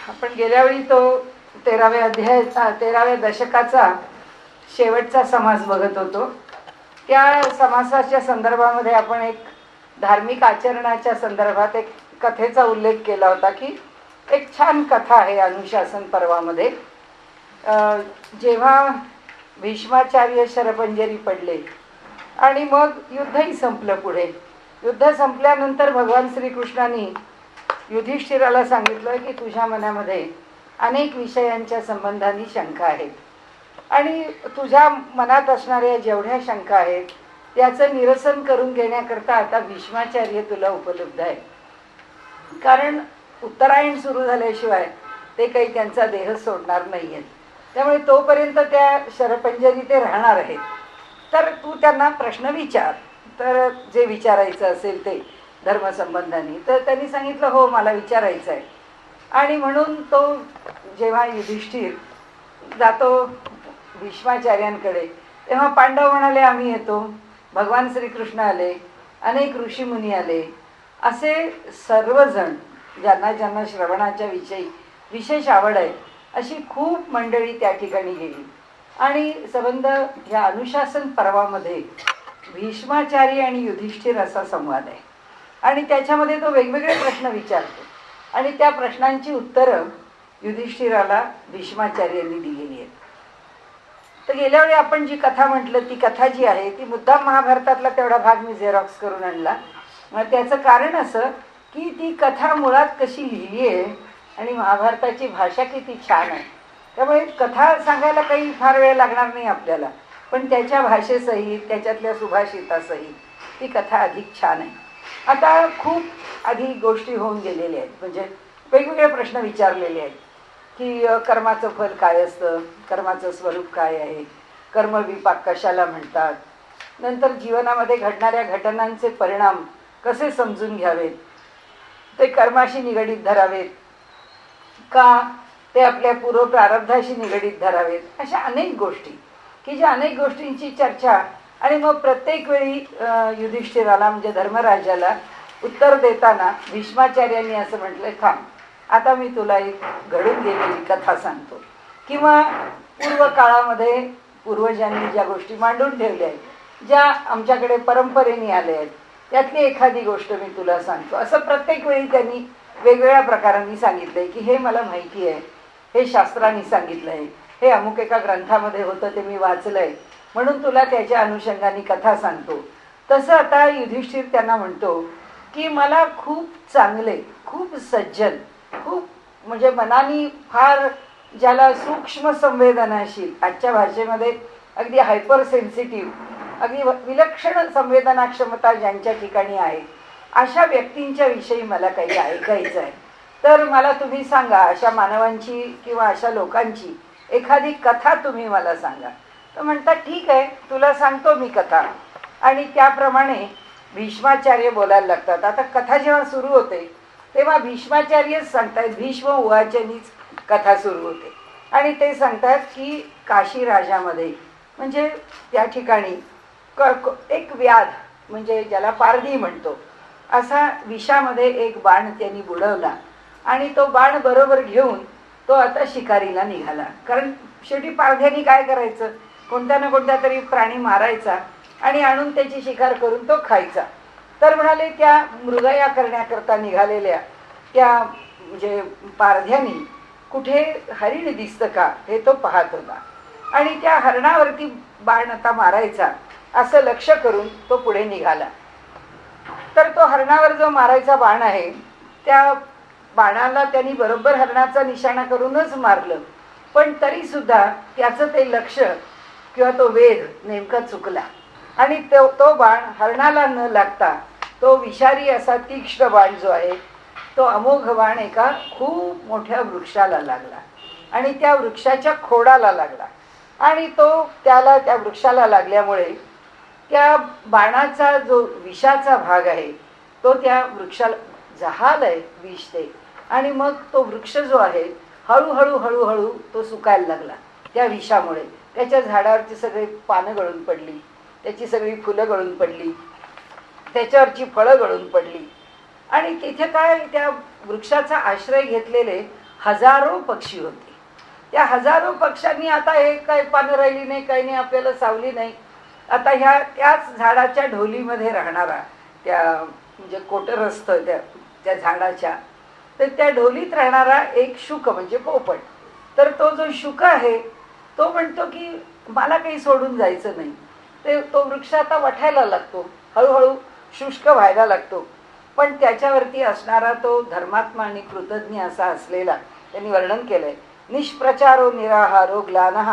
आपण गेल्या वेळी तो 13व्या अध्यायाचा 13व्या दशकाचा शेवटचा समास बघत होतो. त्या समासाच्या संदर्भामध्ये आपण एक धार्मिक आचरणाच्या संदर्भात एक कथेचा उल्लेख केला होता की एक छान कथा आहे अनुशासन पर्वामध्ये. जेव्हा भीष्माचार्य शरपंजरी पडले आणि मग युद्धही संपलं. पुढे युद्ध संपल्यानंतर भगवान श्रीकृष्णांनी युधिष्ठिराला सांगितलं की तुझ्या मनामध्ये अनेक विषयांच्या संबंधाने शंका आहेत आणि तुझ्या मनात असणाऱ्या जेवढ्या शंका आहेत त्याचं निरसन करून घेण्याकरता आता भीष्माचार्य तुला उपलब्ध आहे. कारण उत्तरायण सुरू झाल्याशिवाय ते काही त्यांचा देह सोडणार नाही आहेत. त्यामुळे तोपर्यंत त्या शरपंजरी ते राहणार आहेत. तर तू त्यांना प्रश्न विचार. तर जे विचारायचं असेल ते धर्मसंबंधाने. तर त्यांनी सांगितलं हो मला विचारायचं आहे. आणि म्हणून तो जेव्हा युधिष्ठिर जातो भीष्माचार्यांकडे तेव्हा पांडव म्हणाले आम्ही येतो. भगवान श्रीकृष्ण आले, अनेक ऋषीमुनी आले, असे सर्वजण ज्यांना ज्यांना श्रवणाच्या विषयी विशेष आवड आहे अशी खूप मंडळी त्या ठिकाणी गेली. आणि संबंध ह्या अनुशासन पर्वामध्ये भीष्माचार्य आणि युधिष्ठिर असा संवाद आहे आणि त्याच्यामध्ये तो वेगवेगळे प्रश्न विचारतो आणि त्या प्रश्नांची उत्तरं युधिष्ठिराला भीष्माचार्यांनी दिलेली आहेत. तर गेल्या वेळी आपण जी कथा म्हटलं ती कथा जी आहे ती मुद्दाम महाभारतातला तेवढा भाग मी झेरॉक्स करून आणला. मग त्याचं कारण असं की ती कथा मुळात कशी लिहिली आहे आणि महाभारताची भाषा किती छान आहे. त्यामुळे कथा सांगायला काही फार वेळ लागणार नाही आपल्याला, पण त्याच्या भाषेसहित त्याच्यातल्या सुभाषितासहित ती कथा अधिक छान आहे. आता खूप आधी गोष्टी होऊन गेलेल्या आहेत. म्हणजे वेगवेगळे प्रश्न विचारलेले आहेत की कर्माचं फल काय असतं, कर्माचं स्वरूप काय आहे, कर्मविपाक कशाला म्हणतात, नंतर जीवनामध्ये घडणाऱ्या घटनांचे परिणाम कसे समजून घ्यावेत, ते कर्माशी निगडीत धरावेत का ते आपल्या पूर्व प्रारब्धाशी निगडीत धरावेत, अशा अनेक गोष्टी की ज्या अनेक गोष्टींची चर्चा. आणि मग प्रत्येक वेळी युधिष्ठिराला म्हणजे धर्मराजाला उत्तर देताना भीष्माचार्यांनी असं म्हटलं थांब आता मी तुला एक घडून गेलेली कथा सांगतो किंवा पूर्व काळामध्ये पूर्वजांनी ज्या गोष्टी मांडून ठेवल्या आहेत ज्या आमच्याकडे परंपरेने आल्या आहेत त्यातली एखादी गोष्ट मी तुला सांगतो. असं प्रत्येक वेळी त्यांनी वेगवेगळ्या प्रकारांनी सांगितलंय की हे मला माहिती आहे, हे शास्त्रांनी सांगितलं आहे, हे अमुक एका ग्रंथामध्ये होतं ते मी वाचलंय म्हणून तुला त्याच्या अनुषंगाने कथा सांगतो. तसं आता युधिष्ठिर त्यांना म्हणतो की मला खूप चांगले, खूप सज्जन, खूप म्हणजे मनाने फार ज्याला सूक्ष्म संवेदनाशील, आजच्या भाषेमध्ये अगदी हायपर सेन्सिटिव्ह, अगदी विलक्षण संवेदना क्षमता ज्यांच्या ठिकाणी आहे अशा व्यक्तींच्या विषयी मला काही ऐकायचं आहे. तर मला तुम्ही सांगा अशा मानवांची किंवा अशा लोकांची एखादी कथा तुम्ही मला सांगा. तर म्हणतात ठीक आहे तुला सांगतो मी कथा. आणि त्याप्रमाणे भीष्माचार्य बोलायला लागतात. आता कथा जेव्हा सुरू होते तेव्हा भीष्माचार्यच सांगतायत, भीष्म उवाचनीच कथा सुरू होते आणि ते सांगतात की काशी राजामध्ये म्हणजे त्या ठिकाणी एक व्याध म्हणजे ज्याला पारधी म्हणतो असा विषामध्ये एक बाण त्यांनी बुडवला आणि तो बाण बरोबर घेऊन तो आता शिकारीला निघाला. कारण शेवटी पारध्यानी काय करायचं, कोणत्या ना कोणत्या तरी प्राणी मारायचा आणि आणून त्याची शिकार करून तो खायचा. तर म्हणाले त्या मृगया करण्याकरता निघालेल्या त्या म्हणजे पारध्यानी कुठे हरिण दिसतं का हे तो पाहत होता आणि त्या हरणावरती बाण आता मारायचा असं लक्ष करून तो पुढे निघाला. तर तो हरणावर जो मारायचा बाण आहे त्या बाणाला त्यांनी बरोबर हरणाचा निशाणा करूनच मारलं, पण तरी सुद्धा त्याचं ते लक्ष किंवा तो वेध नेमका चुकला आणि तो बाण हरणाला न लागता तो विषारी असा तीक्ष्ण बाण जो आहे तो अमोघ बाण एका खूप मोठ्या वृक्षाला लागला आणि त्या वृक्षाच्या खोडाला लागला आणि तो त्याला त्या वृक्षाला लागल्यामुळे त्या बाणाचा जो विषाचा भाग आहे तो त्या वृक्षाला जहालय विष ते आणि मग तो वृक्ष जो आहे हळूहळू हळूहळू तो सुकायला लागला त्या विषामुळे. त्याच्या झाडावरची सगळी पानं गळून पडली, त्याची सगळी फुलं गळून पडली, त्याच्यावरची फळं गळून पडली आणि तिथे काय त्या वृक्षाचा आश्रय घेतलेले हजारो पक्षी होते. त्या हजारो पक्ष्यांनी आता हे काही पानं राहिली नाही, काही नाही, आपल्याला सावली नाही. आता ह्या त्याच झाडाच्या ढोलीमध्ये राहणारा, त्या म्हणजे कोटर असतं त्या झाडाच्या, तर त्या ढोलीत राहणारा एक शुक म्हणजे पोपट. तर तो जो शुक आहे तो म्हणतो की मला काही सोडून जायचं नाही. तो वृक्ष आता वठायला लागतो, हळूहळू शुष्क व्हायला लागतो. पण त्याच्यावरती असणारा तो धर्मात्मा आणि कृतज्ञ असा असलेला त्यांनी वर्णन केलंय. निष्प्रचारो निराहारो ग्लानः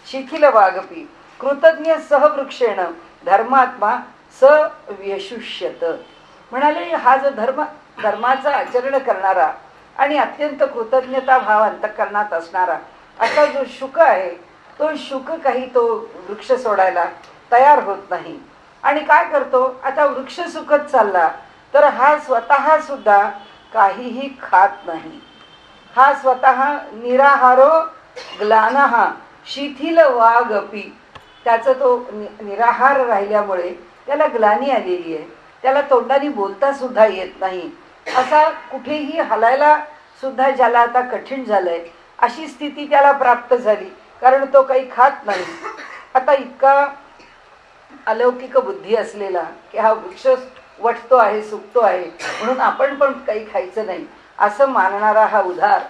शिथिल वागपी कृतज्ञ सहवृक्षेण धर्मात्मा स व्यशुष्यत. म्हणाले हा जो धर्माचं आचरण करणारा आणि अत्यंत कृतज्ञता भाव अंतःकरणात असणारा असा जो शुक आहे, तो शुक काही तो वृक्ष सोडायला तयार होत नाही. आणि काय करतो, आता वृक्ष सुकत चालला तर हा स्वतः सुद्धा काहीही खात नाही. हा स्वतः निराहारो ग्लानः शिथिल वागपी. त्याचा तो निराहार राहिल्यामुळे त्याला ग्लानी आलेली आहे, त्याला तोंडाने बोलता सुद्धा येत नाही. असा कुठेही हलायला सुद्धा ज्याला आता कठीण झालंय अशी स्थिती त्याला प्राप्त झाली, कारण तो काही खात नाही. आता इतका अलौकिक बुद्धी असलेला की हा वृक्ष वटतो आहे, सुकतो आहे, म्हणून आपण पण काही खायचं नाही असं मानणारा हा उदार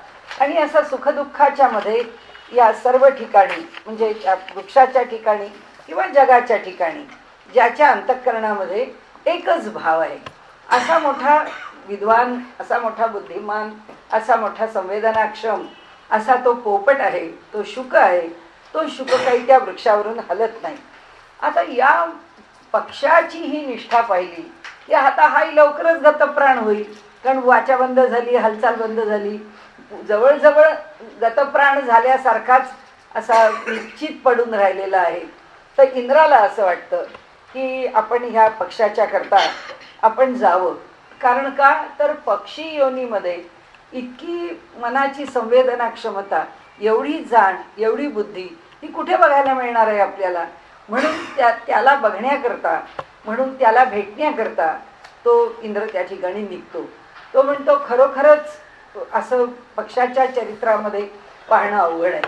आणि असा सुखदुःखाच्या मध्ये या सर्व ठिकाणी म्हणजे वृक्षाच्या ठिकाणी किंवा जगाच्या ठिकाणी ज्याच्या अंतःकरणामध्ये एकच भाव आहे, असा मोठा विद्वान, असा मोठा बुद्धिमान, असा मोठा संवेदनाक्षम असा तो पोपट आहे, तो शुक आहे. तो शुक काही त्या वृक्षावरून हलत नाही. आता या पक्षाची ही निष्ठा पाहिली की आता हाही लवकरच गतप्राण होईल, कारण वाचा बंद झाली, हालचाल बंद झाली, जवळजवळ गतप्राण झाल्यासारखाच असा निश्चित पडून राहिलेला आहे. तर इंद्राला असं वाटतं की आपण ह्या पक्षाच्या करता आपण जावं. कारण का, तर पक्षी योनीमध्ये इतकी मनाची संवेदना क्षमता, एवढी जाण, एवढी बुद्धी ही कुठे बघायला मिळणार आहे आपल्याला. म्हणून त्याला बघण्याकरता, म्हणून त्याला भेटण्याकरता तो इंद्र त्या ठिकाणी निघतो. तो म्हणतो खरोखरच असं पक्षाच्या चरित्रामध्ये पाहणं अवघड आहे.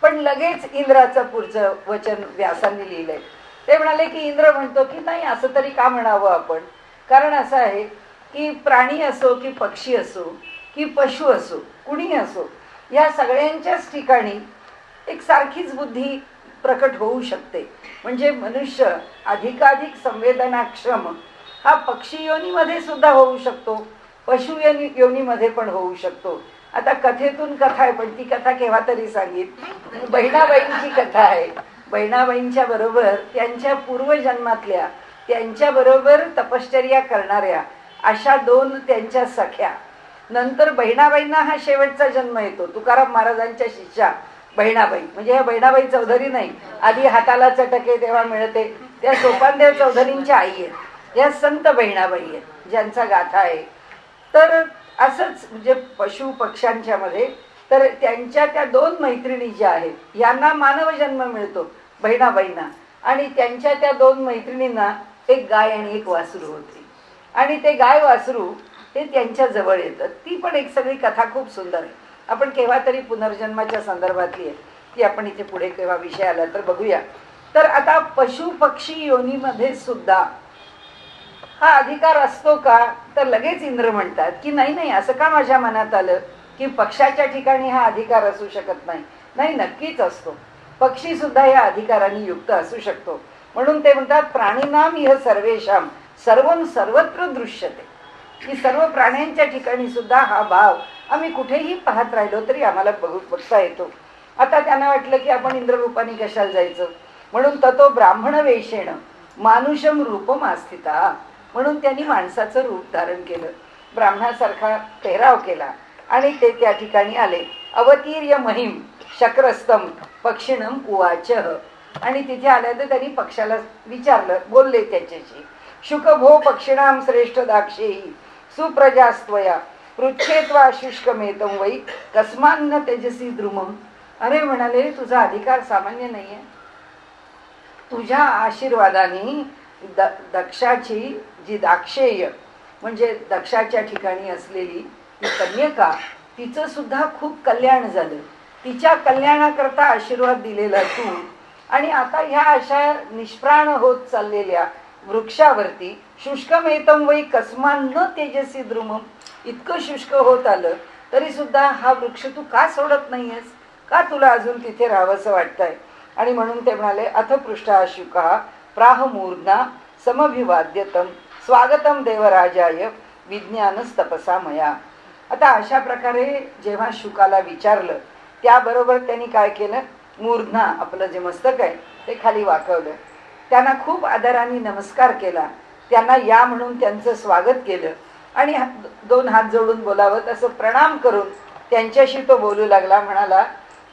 पण लगेच इंद्राचं पुढचं वचन व्यासांनी लिहिलंय. ते म्हणाले की इंद्र म्हणतो की नाही, असं तरी का म्हणावं आपण, कारण असं आहे की प्राणी असो की पक्षी असो की पशु असो, कुणी असो, या सगळ्यांच्याच ठिकाणी एक सारखीच बुद्धी प्रकट होऊ शकते. म्हणजे मनुष्य अधिकाधिक संवेदनाक्षम हा पक्षी योनीमध्ये सुद्धा होऊ शकतो, पशु योनीमध्ये पण होऊ शकतो. आता कथेतून कथा आहे, पण ती कथा केव्हा तरी सांगितली. बहिणाबाईंची कथा आहे. बहिणाबाईंच्या बरोबर त्यांच्या पूर्वजन्मातल्या, त्यांच्या बरोबर तपश्चर्या करणाऱ्या अशा दोन त्यांच्या सख्या. नंतर बहिणाबाईंना हा शेवटचा जन्म येतो. तुकाराम महाराजांच्या शिष्या बहिणाबाई, म्हणजे ह्या बहिणाबाई चौधरी नाही, आधी हाताला चटके तेव्हा मिळते, त्या सोपानदेव चौधरींच्या आई आहेत. या संत बहिणाबाई आहेत ज्यांचा गाथा आहे. तर असंच म्हणजे पशु पक्ष्यांच्या मध्ये तर त्यांच्या त्या दोन मैत्रिणी ज्या आहेत यांना मानव जन्म मिळतो बहिणाबाईंना, आणि त्यांच्या त्या दोन मैत्रिणींना एक गाय आणि एक वासरू होते. आणि ते गाय वासरू हे त्यांच्या जवळ येतात. ती पण एक सगळी कथा खूप सुंदर आहे. आपण केव्हा तरी पुनर्जन्माच्या संदर्भातली आहे ती आपण इथे पुढे केव्हा विषय आला तर बघूया. तर आता पशु पक्षी योनीमध्ये सुद्धा हा अधिकार असतो का, तर लगेच इंद्र म्हणतात की नाही नाही, असं का माझ्या मनात आलं की पक्षाच्या ठिकाणी हा अधिकार असू शकत नाही. नाही, नक्कीच असतो. पक्षी सुद्धा या अधिकाराने युक्त असू शकतो. म्हणून ते म्हणतात प्राणीनाम इह सर्वेषाम सर्वं सर्वत्र दृश्यते, की सर्व प्राण्यांच्या ठिकाणी सुद्धा हा भाव आम्ही कुठेही पाहत राहिलो तरी आम्हाला बघता येतो. आता त्यांना वाटलं की आपण इंद्ररूपाने कशाला जायचं, म्हणून ततो ब्राह्मण वेषेण मानुषम रूपम आस्थिता, म्हणून त्यांनी माणसाचं रूप धारण केलं, ब्राह्मणासारखा पेहराव केला आणि ते त्या ठिकाणी आले. अवतीर्य महिम शक्रस्तम पक्षिणम उवाच, आणि तिथे आल्यानंतर त्यांनी पक्षाला विचारलं, बोलले त्याच्याशी. शुकभो पक्षिणाम श्रेष्ठ दाक्षेही सुप्रजास्त्वया पृच्छेत्वा शुष्कमेतम वै कस्मान्न तेजसी द्रुमम. अरे म्हणाले, तुझा अधिकार सामान्य नाहीये. तुझ्या आशीर्वादाने दक्षाची जी दाक्षेय म्हणजे दक्षाच्या ठिकाणी असलेली ही कन्यका तिचं सुद्धा खूप कल्याण झालं, तिच्या कल्याणाकरता आशीर्वाद दिलेला तू, आणि आता ह्या अशा निष्प्राण होत चाललेल्या वृक्षावरती शुष्कमेतम वै कस्मान न तेजसी द्रुमम, इतकं शुष्क होत आलं तरी सुद्धा हा वृक्ष तू का सोडत नाहीयेस, का तुला अजून तिथे राहावंसं वाटतंय. आणि म्हणून ते म्हणाले अथ पृष्ठा शुकः प्राह मूर्धा समभिवाद्यतम स्वागतम देवराजाय विज्ञानस्तपसा मया. आता अशा प्रकारे जेव्हा शुकाला विचारलं त्याबरोबर त्यांनी काय केलं, मूर्धा आपलं जे मस्तक आहे ते खाली वाकवलं, त्यांना खूप आदराने नमस्कार केला, त्यांना या म्हणून त्यांचं स्वागत केलं आणि दोन हात जोडून बोलावं असं प्रणाम करून त्यांच्याशी तो बोलू लागला. म्हणाला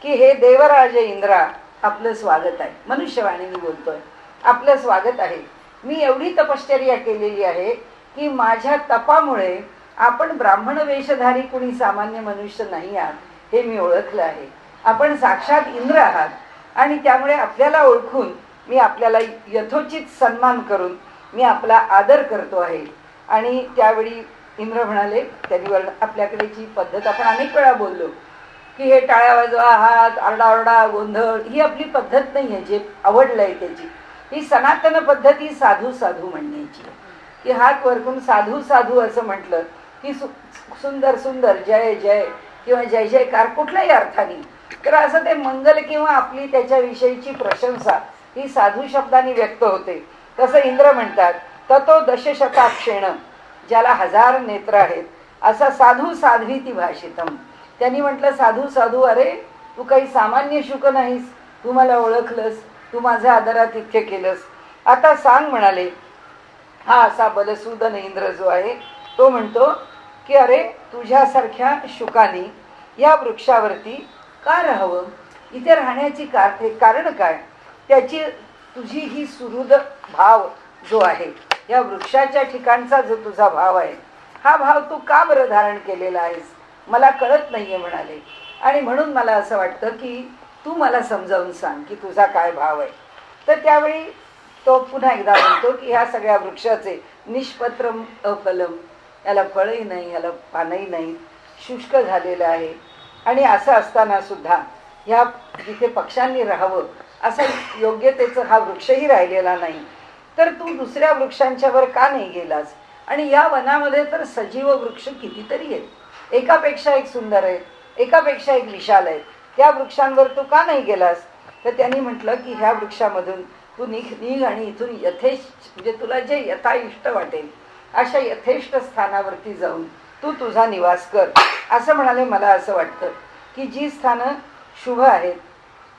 की हे देवराज इंद्रा, आपलं स्वागत आहे, मनुष्यवाणीने बोलतोय, आपलं स्वागत आहे. मी एवढी तपश्चर्या केलेली आहे की माझ्या तपामुळे आपण ब्राह्मण वेशधारी कुणी सामान्य मनुष्य नाही आहात हे मी ओळखलं आहे. आपण साक्षात इंद्र आहात आणि त्यामुळे आपल्याला ओळखून मी आपल्याला यथोचित सन्मान करून मी आपला आदर करतो आहे. आणि त्यावेळी इंद्र म्हणाले, त्यांनी आपल्याकडेची पद्धत आपण अनेक वेळा बोललो की हे टाळ्या वाजवा, हात आरडाओरडा गोंधळ ही आपली पद्धत नाही आहे, जे आवडलंय त्याची ही सनातन पद्धती साधू साधू म्हणण्याची, की हात वरकून साधू साधू असं म्हटलं की सुंदर सुंदर जय जय किंवा जय जयकार कुठल्याही अर्थाने, तर असं ते मंगल किंवा आपली त्याच्याविषयीची प्रशंसा ही साधू शब्दाने व्यक्त होते. तसं इंद्र म्हणतात ततो दशशताक्षेण, ज्याला 1000 नेत्र आहेत असा साधू साध्वीती भाषितम. त्यांनी म्हटलं साधू साधू, अरे तू काही सामान्य शुक नाहीस, तू मला ओळखलंस, तू माझ्या आदरात इतके केलंस. आता सांग म्हणाले. हा असा बलसूदन इंद्र जो आहे तो म्हणतो की अरे तुझ्यासारख्या शुकानी या वृक्षावरती का राहावं, इथे राहण्याची कारण काय, त्याची तुझी ही सुहृद भाव जो आहे, या वृक्षाच्या ठिकाणचा जो तुझा भाव आहे, हा भाव तू का बरं धारण केलेला आहेस, मला कळत नाहीये म्हणाले. आणि म्हणून मला असं वाटतं की तू मला समजावून सांग की तुझा काय भाव आहे. तर त्यावेळी तो पुन्हा एकदा म्हणतो की ह्या सगळ्या वृक्षाचे निष्पत्रम अफलम, याला फळही नाही, याला पानही नाही, शुष्क झालेलं आहे. आणि असं असताना सुद्धा ह्या जिथे पक्ष्यांनी राहावं असं योग्यतेचं हा वृक्षही राहिलेला नाही, तर तू दुसऱ्या वृक्षांच्या वर का नाही गेलास. आणि या वनामध्ये तर सजीव वृक्ष कितीतरी आहेत, एकापेक्षा एक सुंदर आहेत, एकापेक्षा एक विशाल आहेत, त्या वृक्षांवर तू का नाही गेलास. तर त्यांनी म्हटलं की ह्या वृक्षामधून तू निघ आणि इथून यथेष्ट, म्हणजे तुला जे यथाइष्ट वाटेल अशा यथेष्ट स्थानावरती जाऊन तू तुझा निवास कर. असं म्हणाले. मला असं वाटतं की जी स्थानं शुभ आहेत,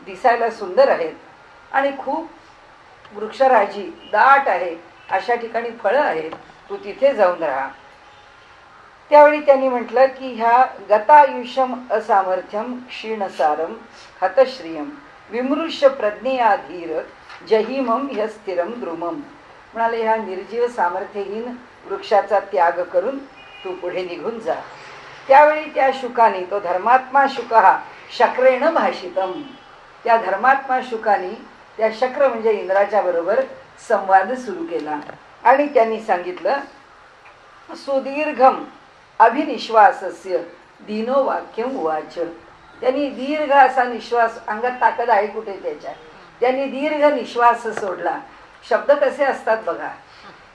दिसायला सुंदर आहेत आणि खूप वृक्षराजी दाट आहे, अशा ठिकाणी फळं आहेत, तू तिथे जाऊन राहा. त्यावेळी त्यांनी म्हटलं की ह्या गतायुष्यम असामर्थ्यम क्षीणसारम हतश्रियम विमृश्य प्रज्ञया धीर जहिमम ह्य स्थिरम द्रुमम. म्हणाले ह्या निर्जीव सामर्थ्यहीन वृक्षाचा त्याग करून तू पुढे निघून जा. त्यावेळी त्या शुकानी, तो धर्मात्मा शुक हा शक्रेण भाषितम, त्या धर्मात्मा शुकानी त्या शक्र म्हणजे इंद्राच्या बरोबर संवाद सुरू केला आणि त्यांनी सांगितलं सुदीर्घम अभिनिश्वासस्य दीनो वाक्यम उवाच. त्यांनी दीर्घ असा निश्वास, अंगात ताकद आहे कुठे त्याच्या, त्यांनी दीर्घ निश्वास सोडला. शब्द कसे असतात बघा,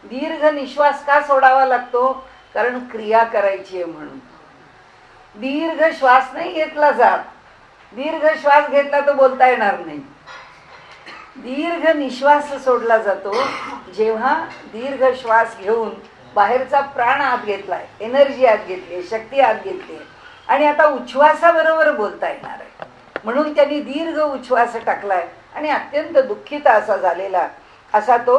दीर्घ निश्वास का सोडावा लागतो, कारण क्रिया करायची आहे म्हणून. दीर्घ श्वास नाही घेतला जात, दीर्घ श्वास घेतला तर बोलता येणार नाही. दीर्घ निश्वास सोडला जातो जेव्हा दीर्घ श्वास घेऊन बाहेरचा प्राण आत घेतलाय, एनर्जी आत घेतली, शक्ती आत घेतली आणि आता उच्छ्वासाबरोबर बोलता येणार आहे. म्हणून त्यांनी दीर्घ उच्छ्वास टाकलाय आणि अत्यंत दुःखित असा झालेला असा तो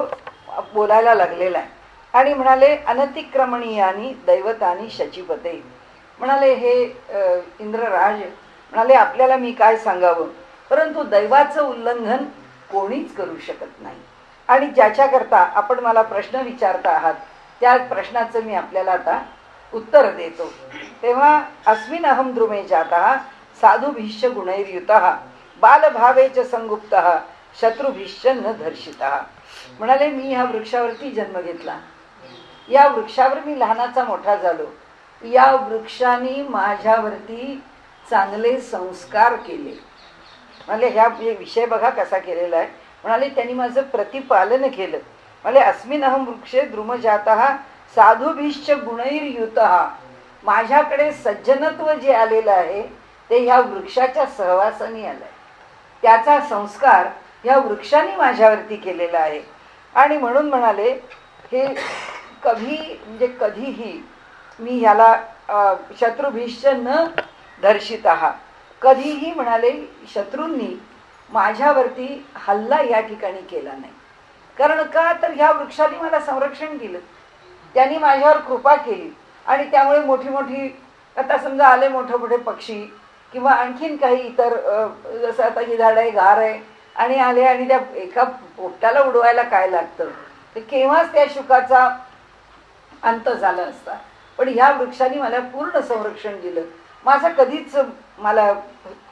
बोलायला लागलेला आहे. आणि म्हणाले अनतिक्रमणीयानी दैवतानी शचीपते. म्हणाले हे इंद्रराज, म्हणाले आपल्याला मी काय सांगावं, परंतु दैवाचं उल्लंघन कोणीच करू शकत नाही. आणि ज्याच्याकरता आपण मला प्रश्न विचारता आहात त्या प्रश्नाचं मी आपल्याला आता उत्तर देतो. तेव्हा अस्मिन अहम द्रुमे जातः साधुभिश्च गुणैर्युतः बालभावेच संगुप्तः शत्रुभिश्च न धर्षितः. म्हणाले मी ह्या वृक्षावरती जन्म घेतला, या वृक्षावर मी लहानाचा मोठा झालो, या वृक्षाने माझ्यावरती चांगले संस्कार केले. म्हणाले ह्या विषय बघा कसा केलेला आहे. म्हणाले त्यांनी माझं प्रतिपालन केलं. म्हणाले अस्मिन अहम वृक्षे द्रुमजातः साधुभिश्च गुणैर्युतः. माझ्याकडे सज्जनत्व जे आलेलं आहे ते ह्या वृक्षाच्या सहवासाने आलंय. त्याचा संस्कार ह्या वृक्षाने माझ्यावरती केलेला आहे. आणि म्हणून म्हणाले हे कधीही मी ह्याला शत्रुभिश्च न दर्शित आहात. कधीही म्हणाले शत्रूंनी माझ्यावरती हल्ला या ठिकाणी केला नाही. कारण का तर ह्या वृक्षाने मला संरक्षण दिलं, त्यांनी माझ्यावर कृपा केली. आणि त्यामुळे मोठी मोठी आता समजा आले मोठे मोठे पक्षी किंवा आणखीन काही इतर जसं आता ही झाड आहे घार आहे आणि आले आणि त्या एका पोपटाला उडवायला काय लागतं तर केव्हाच त्या शुकाचा अंत झाला असता. पण ह्या वृक्षाने मला पूर्ण संरक्षण दिलं. माझा कधीच मला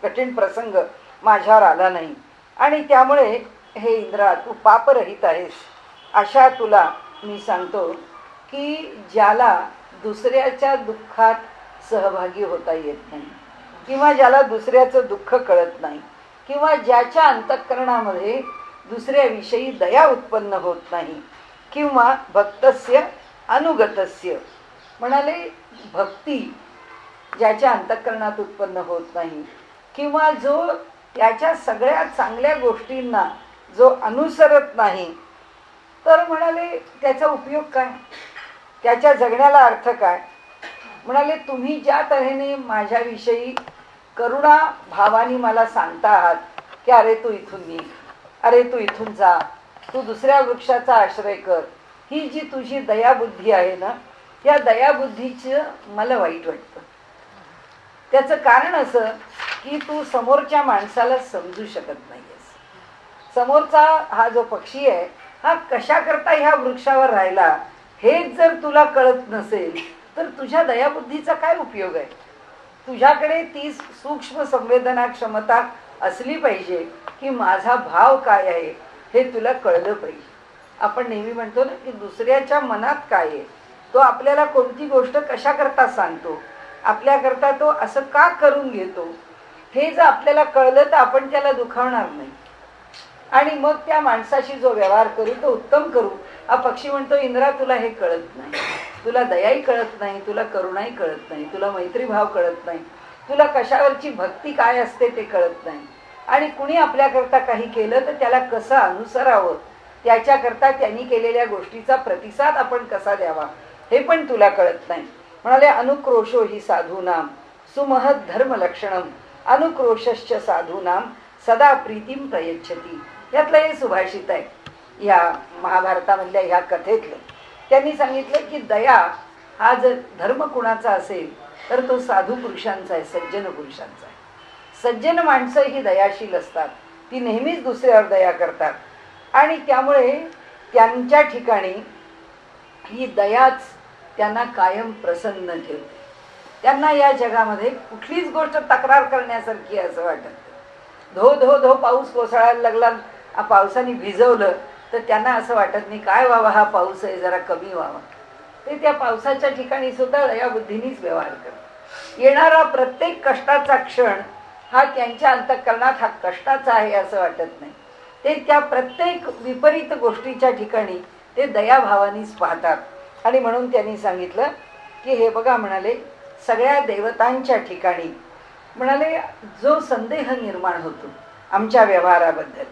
कठीण प्रसंग माझ्यावर आला नाही. आणि त्यामुळे हे इंद्रा तू पापरहित आहेस. अशा तुला मी सांगतो की ज्याला दुसऱ्याच्या दुःखात सहभागी होता येत नाही किंवा ज्याला दुसऱ्याचं दुःख कळत नाही किंवा ज्याच्या अंतःकरणामध्ये दुसऱ्याविषयी दया उत्पन्न होत नाही किंवा भक्तस्य अनुगतस्य म्हणाले भक्ती ज्याच्या अंतःकरणात उत्पन्न होत नाही किंवा जो त्याच्या सगळ्या चांगल्या गोष्टींना जो अनुसरत नाही तर म्हणाले त्याचा उपयोग काय, त्याच्या जगण्याला अर्थ काय. म्हणाले तुम्ही ज्या तऱ्हेने माझ्याविषयी करुणा भावानी मला सांगता आहात की अरे तू इथून निघ, अरे तू इथून जा, तू दुसऱ्या वृक्षाचा आश्रय कर, ही जी तुझी दयाबुद्धी आहे ना या दयाबुद्धीचं मला वाईट वाटतं. त्याचं कारण असं की तू समोरच्या माणसाला समजू शकत नाहीयेस. समोरचा हा जो पक्षी आहे हा कशा करता ह्या वृक्षावर राहिला हेच जर तुला कळत नसेल तर तुझ्या दयाबुद्धीचा काय उपयोग आहे. तुझ्याकडे ती सूक्ष्म संवेदना क्षमता असली पाहिजे की माझा भाव काय आहे हे तुला कळलं पाहिजे. आपण नेहमी म्हणतो ना की दुसऱ्याच्या मनात काय आहे, तो आपल्याला कोणती गोष्ट कशा करता सांगतो, आपल्याकरता तो असं का करून घेतो, हे जर आपल्याला कळलं तर आपण त्याला दुखावणार नाही आणि मग त्या माणसाशी जो व्यवहार करू तो उत्तम करू. हा पक्षी म्हणतो इंद्रा तुला हे कळत नाही, तुला दयाही कळत नाही, तुला करुणाही कळत नाही, तुला मैत्रीभाव कळत नाही, तुला कशावरची भक्ती काय असते ते कळत नाही आणि कुणी आपल्याकरता काही केलं तर त्याला कसं अनुसरावं, त्याच्याकरता त्यांनी केलेल्या गोष्टीचा प्रतिसाद आपण कसा द्यावा हे पण तुला कळत नाही. म्हणाले अनुक्रोशो ही साधूनाम सुमहत धर्म लक्षणम अनुक्रोशश्च साधूनाम सदा प्रीतीम प्रयच्छती. यातलं हे सुभाषित आहे या महाभारतामधल्या ह्या कथेतलं. त्यांनी सांगितलं की दया हा जर धर्म कुणाचा असेल तर तो साधू पुरुषांचा आहे, सज्जन पुरुषांचा आहे. सज्जन माणसं ही दयाशील असतात, ती नेहमीच दुसऱ्यावर दया करतात आणि त्यामुळे त्यांच्या ठिकाणी ही दयाच त्यांना कायम प्रसन्न ठेवते. त्यांना या जगामध्ये कुठलीच गोष्ट तक्रार करण्यासारखी असं वाटत. धो धो धो पाऊस कोसळायला लागला, पावसाने भिजवलं तर त्यांना असं वाटत नाही काय व्हावा हा पाऊस आहे जरा कमी व्हावा. ते त्या पावसाच्या ठिकाणी सुद्धा दयाबुद्धीनीच व्यवहार करतात. येणारा प्रत्येक कष्टाचा क्षण हा त्यांच्या अंतःकरणात हा कष्टाचा आहे असं वाटत नाही. ते त्या प्रत्येक विपरीत गोष्टीच्या ठिकाणी ते दयाभावानीच पाहतात. आणि म्हणून त्यांनी सांगितलं की हे बघा म्हणाले सगळ्या देवतांच्या ठिकाणी म्हणाले जो संदेह निर्माण होतो आमच्या व्यवहाराबद्दल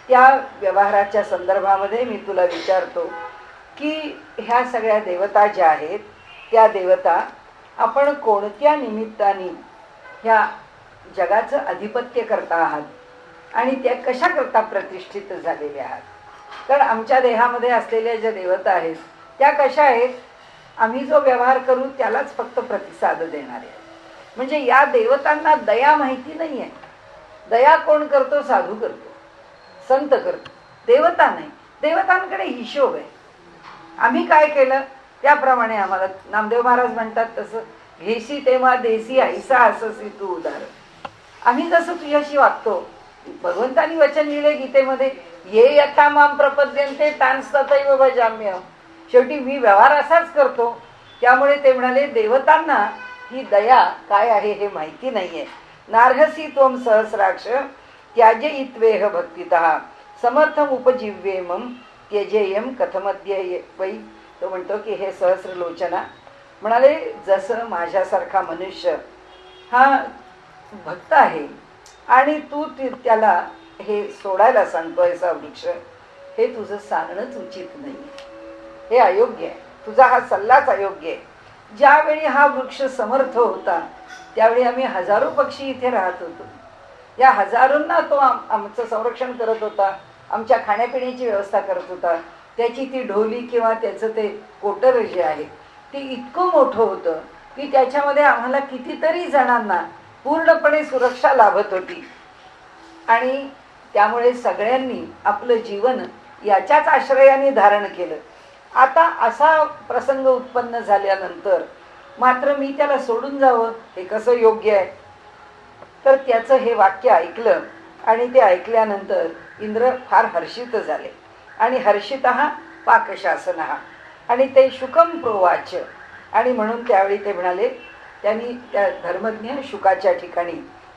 त्या व्यवहाराच्या संदर्भामध्ये मी तुला विचारतो की ह्या सगळ्या देवता ज्या आहेत त्या देवता आपण कोणत्या निमित्ताने ह्या जगाचं अधिपत्य करता आहात आणि त्या कशा करता प्रतिष्ठित झालेल्या आहात. कारण आमच्या देहामध्ये असलेल्या ज्या देवता आहेत त्या कशा आहेत, आम्ही जो व्यवहार करू त्यालाच फक्त प्रतिसाद देणारे आहेत. म्हणजे या देवतांना दया माहिती नाही आहे. दया कोण करतो, साधू करतो, संत करतो, देवता नाही. देवतांकडे हिशोब आहे. आम्ही काय केलं त्याप्रमाणे आम्हाला नामदेव महाराज म्हणतात तसं घेशी तेव्हा देसी ऐसा अससी तू उदाहरण. आम्ही जसं तुझ्याशी वागतो, भगवंतानी वचन लिहिले गीतेमध्ये ये यथा माम प्रपद्यन्ते तांस्ततैव भजाम्यहम्. शेवटी मी व्यवहार असाच करतो त्यामुळे ते म्हणाले देवतांना ही दया काय आहे हे माहिती नाहीये. नार्हसी त्वम सहस्राक्ष त्याजयित्वेह भक्तितः समर्थम उपजीव्येमम त्यजेयम कथमद्य वै. तो म्हणतो की हे सहस्रलोचना म्हणाले जसं माझ्यासारखा मनुष्य हा भक्त आहे आणि तू त्याला हे सोडायला सांगतोय असा वृक्ष, हे तुझं सांगणंच उचित नाही, हे अयोग्य आहे, तुझा हा सल्लाच अयोग्य आहे. ज्यावेळी हा वृक्ष समर्थ होता त्यावेळी आम्ही हजारो पक्षी इथे राहत होतो. या हजारोंना तो आमचं संरक्षण करत होता, आमच्या खाण्यापिण्याची व्यवस्था करत होता. त्याची ती ढोली किंवा त्याचं ते कोटर जे आहे ते इतकं मोठं होतं की त्याच्यामध्ये आम्हाला कितीतरी जणांना पूर्णपणे सुरक्षा लाभत होती. आणि त्यामुळे सगळ्यांनी आपलं जीवन याच्याच आश्रयाने धारण केलं. आता असा प्रसंग उत्पन्न झाल्यानंतर मात्र मी त्याला सोडून जावं हे कसं योग्य आहे. तर त्याचं हे वाक्य ऐकलं आणि ते ऐकल्यानंतर इंद्र फार हर्षित झाले आणि हर्षितः पाकशासनः आणि ते शुकम प्रोवाच. आणि म्हणून त्यावेळी ते म्हणाले, त्यांनी त्या धर्मज्ञ शुकाच्या ठिकाणी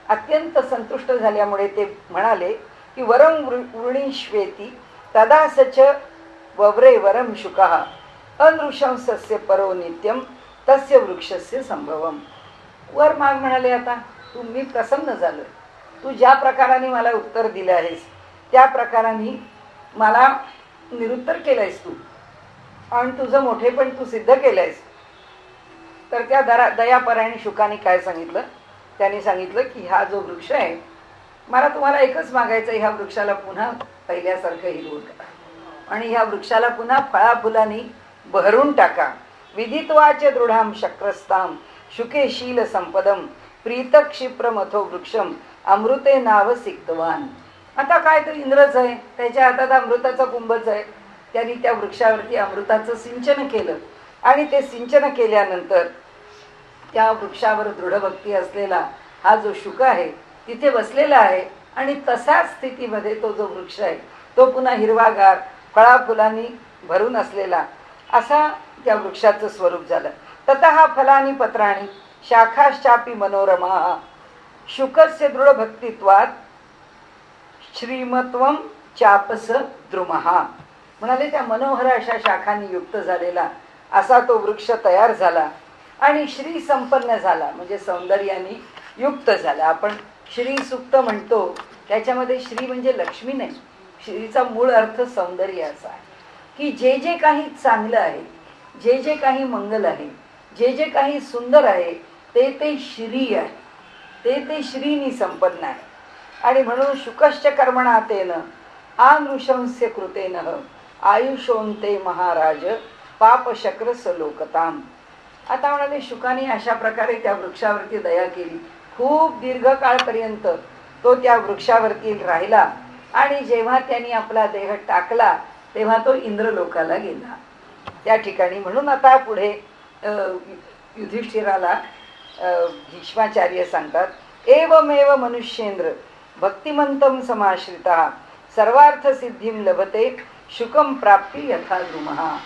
अत्यंत संतुष्ट झाल्यामुळे ते म्हणाले की वरं वृणीष्वेती तदा सच वव्रे वरम शुकः अनृशंसस्य परो नित्यम तस्य वृक्षस्य संभवम. वर माग म्हणाले, आता तुम्ही प्रसन्न झालं, तू ज्या प्रकाराने मला उत्तर दिले आहेस त्या प्रकाराने मला निरुत्तर केलंयस तू आणि तुझं मोठेपण तू सिद्ध केलंयस. तर त्या दयापरायणी शुकाने काय सांगितलं, त्यांनी सांगितलं की हा जो वृक्ष आहे मला तुम्हाला एकच मागायचं आहे, ह्या वृक्षाला पुन्हा पहिल्यासारखं हिरवं करा आणि ह्या वृक्षाला पुन्हा फळाफुलांनी बहरून टाका. विदित्वाच दृढाम शक्रस्ताम शुके शील संपदम प्रीत क्षिप्रमथो वृक्षम अमृते नाव सिक्तवान. आता काय तर इंद्रच आहे, त्याच्या हातात अमृताचा कुंभच आहे. त्यांनी त्या वृक्षावरती अमृताचं सिंचन केलं आणि ते सिंचन केल्यानंतर त्या वृक्षावर दृढभक्ती असलेला हा जो शुक आहे तिथे बसलेला आहे आणि तशाच स्थितीमध्ये तो जो वृक्ष आहे तो पुन्हा हिरवागार फळाफुलांनी भरून असलेला असा त्या वृक्षाचं स्वरूप झालं. ततः फलानी पत्राणी शाखाश्चापी मनोरमा शुकस्य दृढभक्तित्वात श्रीमत्वम चापस द्रुमहा. म्हणाले त्या मनोहर अशा शाखांनी युक्त झालेला असा तो वृक्ष तयार झाला आणि श्री संपन्न झाला, म्हणजे सौंदर्याने युक्त झाला. आपण श्री सुक्त म्हणतो, त्याच्यामध्ये श्री म्हणजे लक्ष्मी नाही, श्रीचा मूळ अर्थ सौंदर्य असा आहे की जे जे काही चांगलं आहे, जे जे काही मंगल आहे, जे जे काही सुंदर आहे ते ते श्री आहे, ते ते श्रीनी संपन्न आहे. आणि म्हणून शुकश्च कर्मणा तेन आनृशंस्य कृतेन आयुषोंते महाराज पापशक्र सलोकताम. आता म्हणाले शुकाने अशा प्रकारे त्या वृक्षावरती दया केली. खूप दीर्घ काळपर्यंत तो त्या वृक्षावरती राहिला आणि जेव्हा त्यांनी आपला देह टाकला तेव्हा तो इंद्रलोकाला गेला त्या ठिकाणी. म्हणून आता पुढे युधिष्ठिराला भीष्माचार्य सांगतात, एवमेव मनुष्येंद्र भक्तिमंतम समाश्रिता सर्वार्थ सिद्धिम लभते शुकम प्राप्ती यथा द्रुमहा.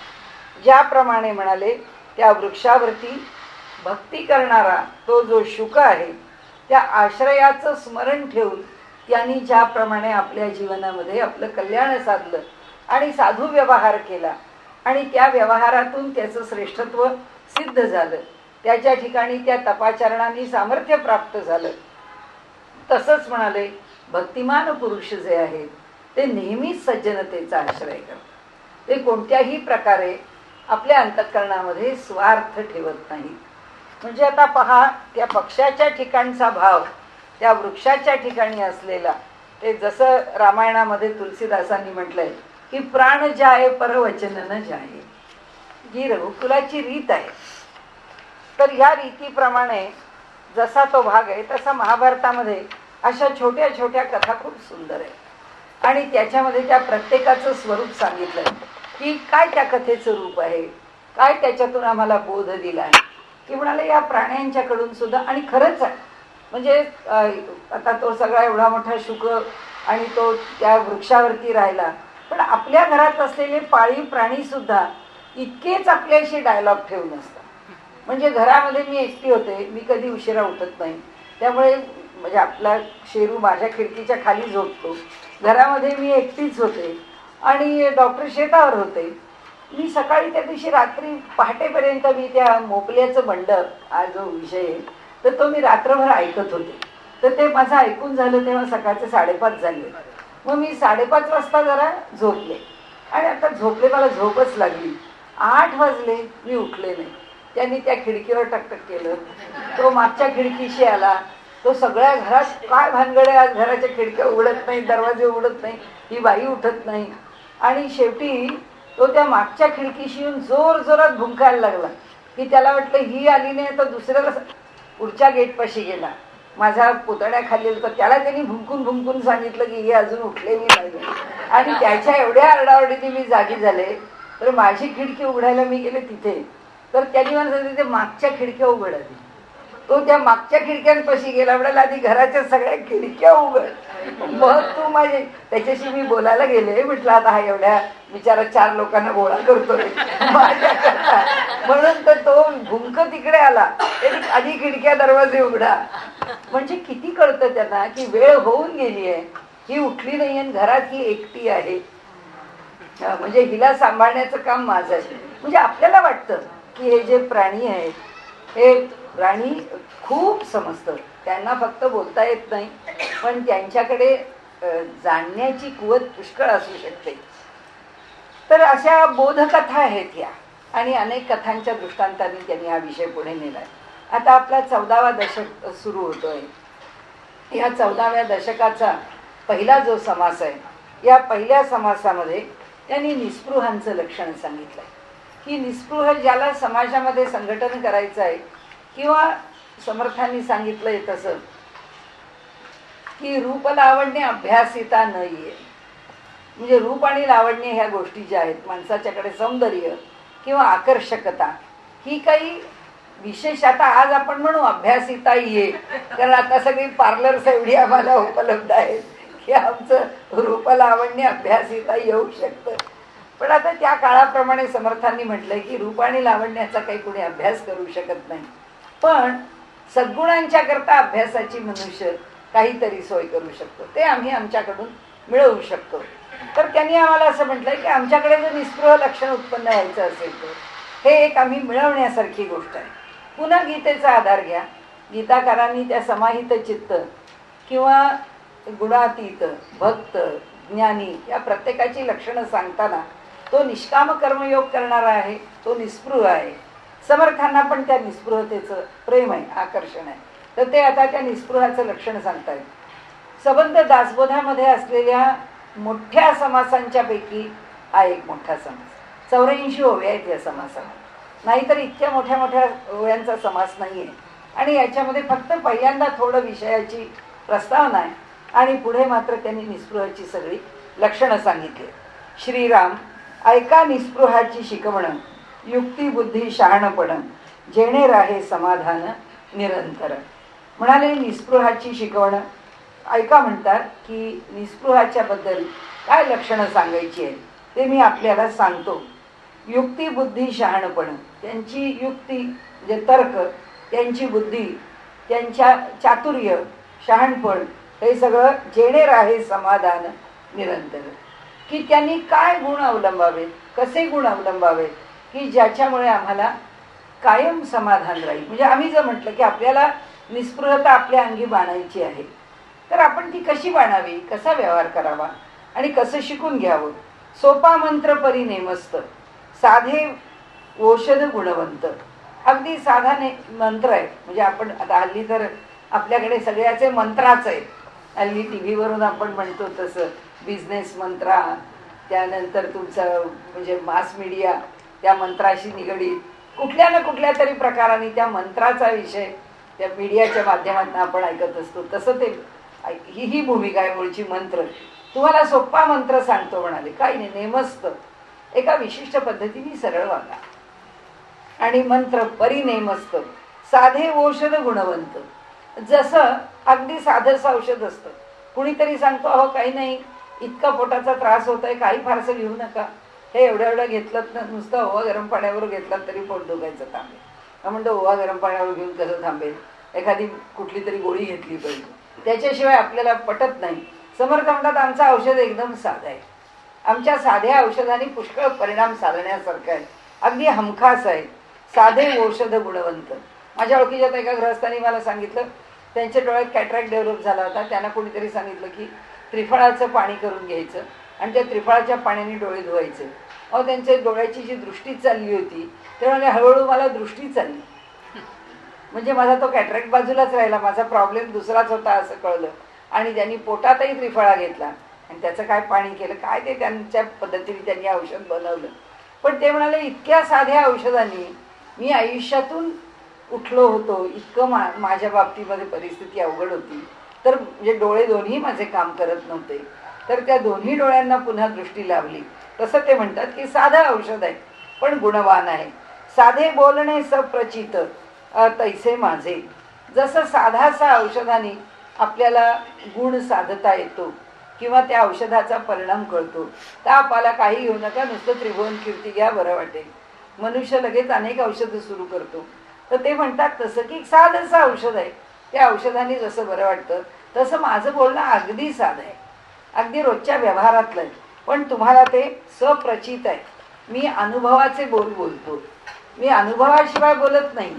ज्याप्रमाणे म्हणाले त्या वृक्षावरती भक्ती करणारा तो जो शुक आहे त्या आश्रयाचं स्मरण ठेवून त्यांनी ज्याप्रमाणे आपल्या जीवनामध्ये आपलं कल्याण साधलं आणि साधू व्यवहार केला आणि त्या व्यवहारातून त्याचं श्रेष्ठत्व सिद्ध झालं, त्याच्या ठिकाणी त्या तपाचरणाने सामर्थ्य प्राप्त झालं. तसंच म्हणाले भक्तिमान पुरुष जे आहेत ते नेहमीच सज्जनतेचा आश्रय करतात. ते कोणत्याही प्रकारे आपल्या अंतःकरणामध्ये स्वार्थ ठेवत नाहीत. म्हणजे आता पहा, त्या पक्षाच्या ठिकाणचा भाव त्या वृक्षाच्या ठिकाणी असलेला, ते जसं रामायणामध्ये तुलसीदासांनी म्हटलंय की प्राण जाये परवचन न जाये, ही रघुकुलाची रीत आहे. तर या रीतीप्रमाणे जसा तो भाग आहे तसा महाभारतामध्ये अशा छोट्या छोट्या कथा खूप सुंदर आहे आणि त्याच्यामध्ये त्या प्रत्येकाचं स्वरूप सांगितलंय की काय त्या कथेचं रूप आहे, काय त्याच्यातून आम्हाला बोध दिला आहे. की म्हणाले या प्राण्यांच्याकडून सुद्धा, आणि खरंच आहे म्हणजे आता तो सगळा एवढा मोठा शुक आणि तो त्या वृक्षावरती राहिला, पण आपल्या घरात असलेले पाळीव प्राणी सुद्धा इतकेच आपल्याशी डायलॉग ठेवून असतात. म्हणजे घरामध्ये मी एकटी होते, मी कधी उशिरा उठत नाही, त्यामुळे म्हणजे आपला शेरू माझ्या खिडकीच्या खाली झोपतो. घरामध्ये मी एकटीच होते आणि डॉक्टर शेतावर होते. मी सकाळी त्या दिवशी रात्री पहाटेपर्यंत मी त्या मोपल्याचं बंड हा जो विषय आहे तर तो मी रात्रभर ऐकत होते. तर ते माझं ऐकून झालं तेव्हा सकाळचे 5:30 झाले. मग मी 5:30 वाजता जरा झोपले आणि आता झोपले, मला झोपच लागली. 8 वाजले, मी उठले नाही. त्यांनी त्या खिडकीवर टकटक केलं, तो मागच्या खिडकीशी आला. तो सगळ्या घरात काय भानगडे, आज घराच्या खिडक्या उघडत नाही, दरवाजे उघडत नाही, ही बाई उठत नाही. आणि शेवटी तो त्या मागच्या खिडकीशी येऊन जोर जोरात भुंकायला लागला की त्याला वाटलं ही आली नाही तर दुसऱ्याला. पुढच्या गेटपाशी गेला, माझा पुतण्या खाली होता, त्याला त्यांनी भुंकून भुंकून सांगितलं की ही अजून उठलेली नाही. आणि त्याच्या एवढ्या आरडाओरडीने मी जागी झाले. तर माझी खिडकी उघडायला मी गेले तिथे, तर त्यांनी मला सांगितलं ते मागच्या खिडक्या उघड. आधी तो त्या मागच्या खिडक्यांपाशी गेला, म्हणाला आधी घराच्या सगळ्या खिडक्या उघड, मग तू माझे. त्याच्याशी मी बोलायला गेले, म्हटलं आता हा एवढ्या बिचारा 4 लोकांना गोळा करतोय माझ्याकरता, म्हणून तर तो भुंक तिकडे आला, त्यांनी आधी खिडक्या दरवाजे उघडा. म्हणजे किती कळतं त्यांना की वेळ होऊन गेली आहे, ही उठली नाही आणि घरात ही एकटी आहे, म्हणजे हिला सांभाळण्याचं काम माझं आहे. म्हणजे आपल्याला वाटतं की हे जे प्राणी आहेत हे प्राणी खूप समजतं, त्यांना फक्त बोलता येत नाही, पण त्यांच्याकडे जाणण्याची कुवत पुष्कळ असू शकते. तर अशा बोधकथा आहेत या, आणि अनेक कथांच्या दृष्टांतांनी त्यांनी हा विषय पुढे नेलाय. आता आपला 14वा दशक सुरू होतोय. या 14व्या दशकाचा पहिला जो समास आहे, या पहिल्या समासामध्ये त्यांनी निस्पृहांचं लक्षण सांगितलंय की निस्पृह ज्याला समाजामध्ये संघटन करायचं आहे, किंवा समर्थांनी सांगितलंय तसं की रूप लावण्य अभ्यासिता न ये. म्हणजे रूप आणि लावण्य ह्या गोष्टी ज्या आहेत, माणसाच्याकडे सौंदर्य किंवा आकर्षकता ही काही विशेष, आता आज आपण म्हणू अभ्यासिता ये, कारण आता सगळी पार्लर्स एवढी आम्हाला उपलब्ध आहेत की आमचं रूप लावण्य अभ्यासिता येऊ शकतं. पण आता त्या काळाप्रमाणे समर्थांनी म्हटलंय की रूप आणि लावण्याचा काही कोणी अभ्यास करू शकत नाही, पण सद्गुणांच्या करता अभ्यासाची मनुष्य काहीतरी सोय करू शकतो, ते आम्ही आमच्याकडून मिळवू शकतो. तर त्यांनी आम्हाला असं म्हटलंय की आमच्याकडे जर निस्पृह लक्षण उत्पन्न व्हायचं असेल तर हे एक आम्ही मिळवण्यासारखी गोष्ट आहे. पुन्हा गीतेचा आधार घ्या. गीताकारांनी त्या समाहित चित्त किंवा गुणातीत, भक्त, ज्ञानी या प्रत्येकाची लक्षणं सांगताना तो निष्काम कर्मयोग करणारा आहे, तो निस्पृह आहे. समर्थांना पण त्या निस्पृहतेचं प्रेम आहे, आकर्षण आहे. तर ते आता त्या निस्पृहाचं लक्षण सांगतायत. संबंध दासबोधामध्ये असलेल्या मोठ्या समासांच्या पैकी हा एक मोठा समास. 84 ओव्या आहेत या समासाला, नाहीतर इतक्या मोठ्या मोठ्या ओव्यांचा समास नाही आहे. आणि याच्यामध्ये फक्त पहिल्यांदा थोडं विषयाची प्रस्तावना आहे आणि पुढे मात्र त्यांनी निस्पृहाची सगळी लक्षणं सांगितली. श्रीराम, ऐका निस्पृहाची शिकवणं, युक्ती बुद्धी शहाणपण, जेणे राहे समाधान निरंतर. म्हणाले निस्पृहाची शिकवणं ऐका, म्हणतात की निस्पृहाच्या बद्दल काय लक्षणं सांगायची आहेत ते मी आपल्याला सांगतो. युक्ती बुद्धी शहाणपण, त्यांची युक्ती म्हणजे तर्क, त्यांची बुद्धी, त्यांच्या चातुर्य, शहाणपण, हे सगळं जेणे राहे समाधान निरंतर, की त्यांनी काय गुण अवलंबावेत, कसे गुण अवलंबावेत की ज्याच्यामुळे आम्हाला कायम समाधान राहील. म्हणजे आम्ही जर म्हटलं की आपल्याला निस्पृहता आपल्या अंगी बाणायची आहे, तर आपण ती कशी बाणावी, कसा व्यवहार करावा आणि कसं शिकून घ्यावं. सोपा मंत्र परी नेमस्त, साधे औषध गुणवंत. अगदी साधा मंत्र आहे. म्हणजे आपण आता हल्ली तर आपल्याकडे सगळ्याचे मंत्राच आहेत. हल्ली टी व्हीवरून आपण म्हणतो तसं बिझनेस मंत्रा, त्यानंतर तुमचं म्हणजे मास मीडिया त्या मंत्राशी निगडीत कुठल्या ना कुठल्या तरी प्रकाराने त्या मंत्राचा विषय त्या मीडियाच्या माध्यमातून आपण ऐकत असतो. तसं ते ही भूमिका आहे मूळची. मंत्र तुम्हाला सोपा मंत्र सांगतो म्हणाले, काही नाही, नेमस्त एका विशिष्ट पद्धतीने सरळ वागा. आणि मंत्र परिनेमस्त, साधे औषध गुणवंत. जसं अगदी साधंसं औषध असतं. कुणीतरी सांगतो अहो काही नाही, इतका पोटाचा त्रास होत आहे, काही फारसं घेऊ नका, हे एवढं एवढं घेतलं ना, नुसतं हवा गरम पाण्यावर घेतलं तरी पोट दुखायचं काम आहे. म्हणतो ओवा गरम पाण्यावर घेऊन कसं थांबेल, एखादी कुठली तरी गोळी घेतली पाहिजे, त्याच्याशिवाय आपल्याला पटत नाही. समर्थ म्हणतात आमचं औषध एकदम साधं आहे, आमच्या साध्या औषधाने पुष्कळ परिणाम साधण्यासारखं आहे, अगदी हमखास आहे, साधे औषध गुणवंत. माझ्या ओळखीच्या एका गृहस्थांनी मला सांगितलं, त्यांच्या डोळ्यात कॅटरॅक्ट डेव्हलप झाला होता. त्यांना कोणीतरी सांगितलं की त्रिफळाचं पाणी करून घ्यायचं आणि त्या त्रिफळाच्या पाण्याने डोळे धुवायचे. अहो त्यांच्या डोळ्याची जी दृष्टी चालली होती ते म्हणाले हळूहळू मला दृष्टी चालली, म्हणजे माझा तो कॅटरॅक्ट बाजूलाच राहिला, माझा प्रॉब्लेम दुसराच होता असं कळलं. आणि त्यांनी पोटातही त्रिफळा घेतला आणि त्याचं काय पाणी केलं काय ते त्यांच्या पद्धतीने त्यांनी औषध बनवलं. पण ते म्हणाले इतक्या साध्या औषधांनी मी आयुष्यातून उठलो होतो, इतकं माझ्या बाबतीमध्ये परिस्थिती अवघड होती, तर म्हणजे डोळे दोन्ही माझे काम करत नव्हते, तर त्या दोन्ही डोळ्यांना पुन्हा दृष्टी लावली. तसं ते म्हणतात की साधं औषध आहे पण गुणवान आहे. साधे बोलणे सप्रचित तैसे माझे. जसं साधासा औषधाने आपल्याला गुण साधता येतो किंवा त्या औषधाचा परिणाम कळतो. ताप आला काही घेऊ नका, नुसतं त्रिभुवन कीर्ती घ्या, बरं वाटेल. मनुष्य लगेच अनेक औषधं सुरू करतो. तर ते म्हणतात तसं की साधंसं औषध आहे, त्या औषधाने जसं बरं वाटतं तसं माझं बोलणं अगदी साधं आहे, अगदी रोजच्या व्यवहारातलं आहे, पण तुम्हाला ते सप्रचित आहे. मी अनुभवाचे बोलतो, मी अनुभवाशिवाय बोलत नाही,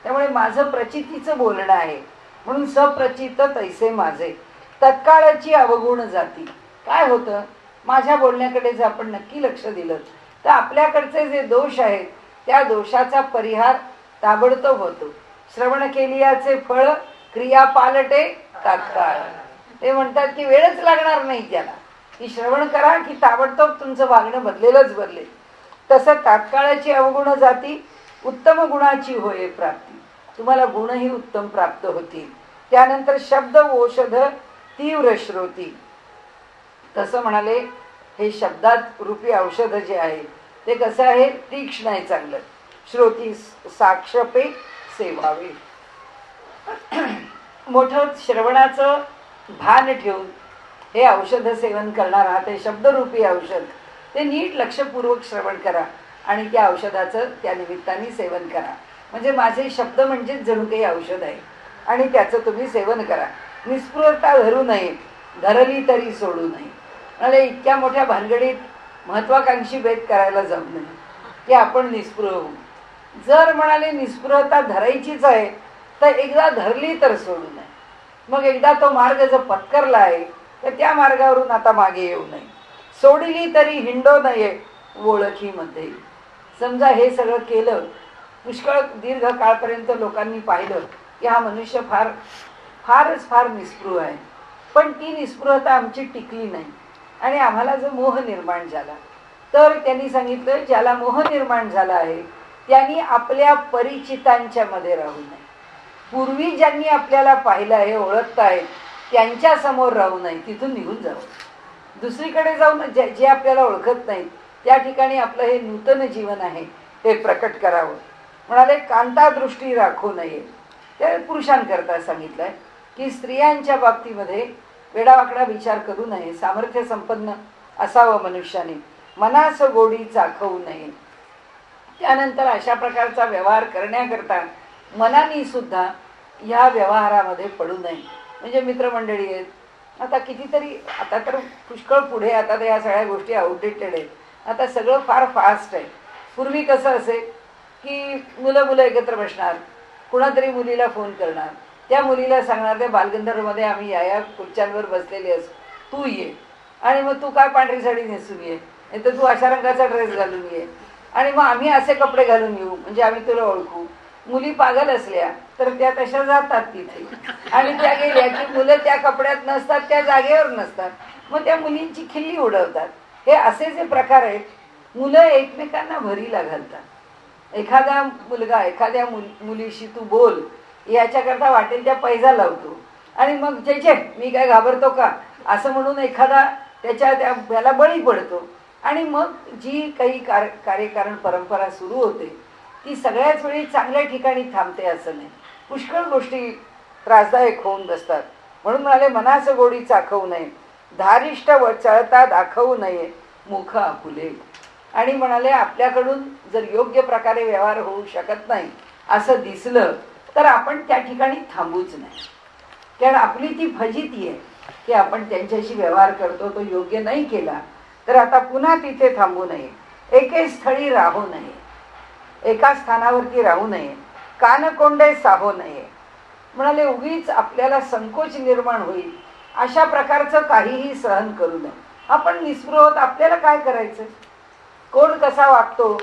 त्यामुळे माझं प्रचितीचं बोलणं आहे. म्हणून सप्रचित तैसे माझे. तत्काळाची अवगुण जाती. काय होतं माझ्या बोलण्याकडे जर आपण नक्की लक्ष दिलं तर आपल्याकडचे जे दोष आहेत त्या दोषाचा परिहार ताबडतोब होतो. श्रवण केलियाचे फळ क्रिया पालटे तात्काळ. ते म्हणतात की वेळच लागणार नाही त्याला, की श्रवण करा की ताबडतोब तुमचं वागणं बदलेलंच बदलेल. तसं तात्काळाची अवगुण जाती, उत्तम गुणाची होय प्राप्ती. तुम्हाला गुणही उत्तम प्राप्त होतील. त्यानंतर शब्द औषध तीव्र श्रोती. तसं म्हणाले हे शब्दात रूपी औषध जे आहे ते कसं आहे, तीक्ष्ण आहे चांगलं. श्रोती साक्षपे सेवावे. मोठं श्रवणाचं भान ठेवून हे औषध सेवन करणार आहात, हे शब्दरूपी औषध, ते नीट लक्षपूर्वक श्रवण करा आणि त्या औषधाचं त्या निमित्ताने सेवन करा. म्हणजे माझे शब्द म्हणजेच जणू काही औषध आहे आणि त्याचं तुम्ही सेवन करा. निस्पृहता धरू नये, धरली तरी सोडू नये. म्हणजे इतक्या मोठ्या भानगडीत महत्वाकांक्षी भेद करायला जाऊ नये की आपण निस्पृह होऊ. जर म्हणाले निस्पृहता धरायचीच आहे तर एकदा धरली तर सोडू नये. मग एकदा तो मार्ग जर पत्करला आहे तर त्या मार्गावरून आता मागे येऊ नये. सोडली तरी हिंडो नये ओळखीमध्ये. समजा हे सगळं केलं, पुष्कळ दीर्घ काळपर्यंत लोकांनी पाहिलं की हा मनुष्य फार निस्पृह आहे, पण ती निस्पृहता आमची टिकली नाही आणि आम्हाला जो मोह निर्माण झाला, तर त्यांनी सांगितलं ज्याला मोह निर्माण झाला आहे त्यांनी आपल्या परिचितांच्या मध्ये राहू नये. पूर्वी ज्यांनी आपल्याला पाहिलं आहे, ओळखत आहेत, त्यांच्या समोर राहू नये, तिथून निघून जावं. दुसरीकडे जाऊन जे आपल्याला ओळखत नाहीत त्या ठिकाणी आपलं हे नूतन जीवन आहे ते प्रकट करावं. म्हणाले कांता दृष्टी राखू नये. ते पुरुषांकरता सांगितलंय की स्त्रियांच्या बाबतीमध्ये वेडावाकडा विचार करू नये. सामर्थ्य संपन्न असावं मनुष्याने. मनास गोडी चाखवू नये. त्यानंतर अशा प्रकारचा व्यवहार करण्याकरता मनाने सुद्धा ह्या व्यवहारामध्ये पडू नये. म्हणजे मित्रमंडळी आहेत, आता कितीतरी, आता तर पुष्कळ पुढे, आता तर ह्या सगळ्या गोष्टी आउटडेटेड आहेत, आता सगळं फार फास्ट आहे. पूर्वी कसं असेल की मुलं एकत्र बसणार, कुणातरी मुलीला फोन करणार, त्या मुलीला सांगणार त्या बालगंधर्वमध्ये आम्ही या खुर्च्यांवर बसलेले असू, तू ये, आणि मग तू काय पांढरी साडी नेसून ये, नाही तर तू अशा रंगाचा ड्रेस घालून ये, आणि मग आम्ही असे कपडे घालून येऊ म्हणजे आम्ही तुला ओळखू. मुली पागल असल्या तर त्या तशा जातात तिथे, आणि त्या गेल्या की मुलं त्या कपड्यात नसतात, त्या जागेवर नसतात, मग त्या मुलींची खिल्ली उडवतात. हे असे जे प्रकार आहेत, मुलं एकमेकांना भरीला घालतात. एखादा मुलगा एखाद्या मुलीशी तू बोल याच्याकरता वाटेल त्या पैजा लावतो, आणि मग जे मी काय घाबरतो का असं म्हणून एखादा त्याला बळी पडतो, आणि मग जी काही कार्यकारण परंपरा सुरू होते ती सगळ्याच वेळी चांगल्या ठिकाणी थांबते असं नाही. पुष्कळ गोष्टी त्रासदायक होऊन बसतात. म्हणून म्हणाले मनास गोडी चाखवू नये, धारिष्ट व चळता दाखवू नये मुख आपुले. आणि म्हणाले आपल्याकडून जर योग्य प्रकारे व्यवहार होऊ शकत नाही असं दिसलं तर आपण त्या ठिकाणी थांबूच नाही. कारण आपली ती फजिती आहे की आपण त्यांच्याशी व्यवहार करतो, तो योग्य नाही केला तर आता पुन्हा तिथे थांबू नये, एके स्थळी राहू नये, एका स्थानावरती राहू नये, कानकोंडे साहो नये. म्हणाले उगीच आपल्याला संकोच निर्माण होईल अशा प्रकारचं काहीही सहन करू नये. आपण निस्पृह आहोत, आपल्याला काय करायचं? कोण कसा वागतो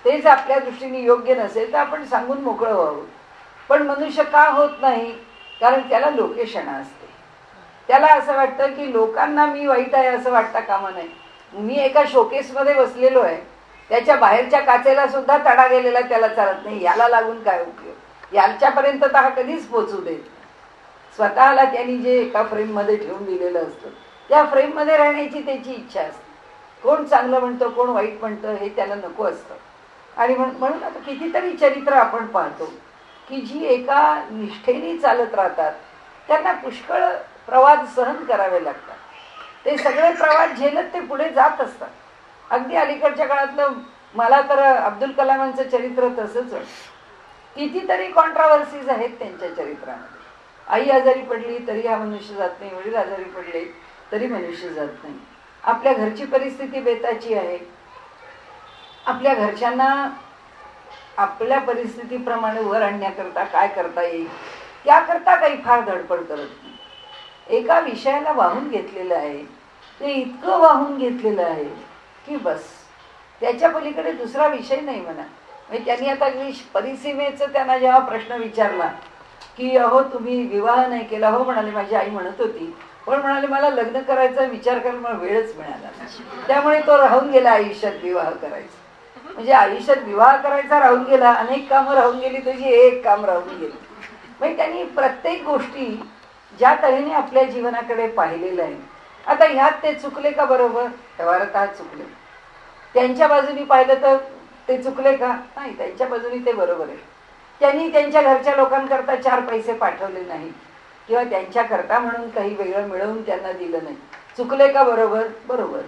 तेच आपल्या दृष्टीने योग्य नसेल तर आपण सांगून मोकळं व्हावं. पण मनुष्य का होत नाही? कारण त्याला लोकेशना असते. त्याला असं वाटतं की लोकांना मी वाईट आहे असं वाटता कामा नये. मी एका शोकेसमध्ये बसलेलो आहे, त्याच्या बाहेरच्या काचेला सुद्धा तडा गेलेला त्याला चालत नाही, याला लागून काय उपयोग? याच्यापर्यंत तर हा कधीच पोचू देत. स्वतःला त्यांनी जे एका फ्रेममध्ये ठेवून दिलेलं असतं त्या फ्रेममध्ये राहण्याची त्याची इच्छा असते. कोण चांगलं म्हणतं कोण वाईट म्हणतं हे त्याला नको असतं. आणि म्हणून आता कितीतरी चरित्र आपण पाहतो की जी एका निष्ठेने चालत राहतात त्यांना पुष्कळ प्रवाद सहन करावे लागतात. ते सगळे प्रवाद झेलत ते पुढे जात असतात. अगदी अलीकडच्या काळातलं मला तर अब्दुल कलामांचं चरित्र तसंच वाटतं. कितीतरी कॉन्ट्रावर्सीज आहेत त्यांच्या चरित्रामध्ये. आई आजारी पडली तरी हा मनुष्य जात नाही, वडील आजारी पडले तरी मनुष्य जात नाही. आपल्या घरची परिस्थिती बेताची आहे, आपल्या घरच्यांना आपल्या परिस्थितीप्रमाणे वर आणण्याकरता काय करता येईल त्याकरता काही फार धडपड करत नाही. एका विषयाला वाहून घेतलेलं आहे, ते इतकं वाहून घेतलेलं आहे की बस त्याच्या पलीकडे दुसरा विषय नाही म्हणा. म्हणजे त्यांनी आता परिसीमेचं त्यांना जेव्हा प्रश्न विचारला की अहो तुम्ही विवाह नाही केला, हो म्हणाले माझी आई म्हणत होती, पण म्हणाले मला लग्न करायचा विचार करायला मला वेळच मिळाला नाही, त्यामुळे तो राहून गेला आयुष्यात विवाह करायचा. म्हणजे आयुष्यात विवाह करायचा राहून गेला, अनेक कामं राहून गेली, त्याची एक काम राहून गेली. म्हणजे त्यांनी प्रत्येक गोष्टी ज्या तऱ्हेने आपल्या जीवनाकडे पाहिलेलं आहे. आता ह्यात ते चुकले का? बरोबर व्यवहारात चुकले. त्यांच्या बाजूनी पाहिलं तर ते चुकले का? नाही, त्यांच्या बाजूनी ते बरोबर आहे. त्यांनी त्यांच्या घरच्या लोकांकरता 4 पैसे पाठवले नाही किंवा त्यांच्याकरता म्हणून काही वेगळं मिळवून त्यांना दिलं नाही. चुकले का? बरोबर बरोबर.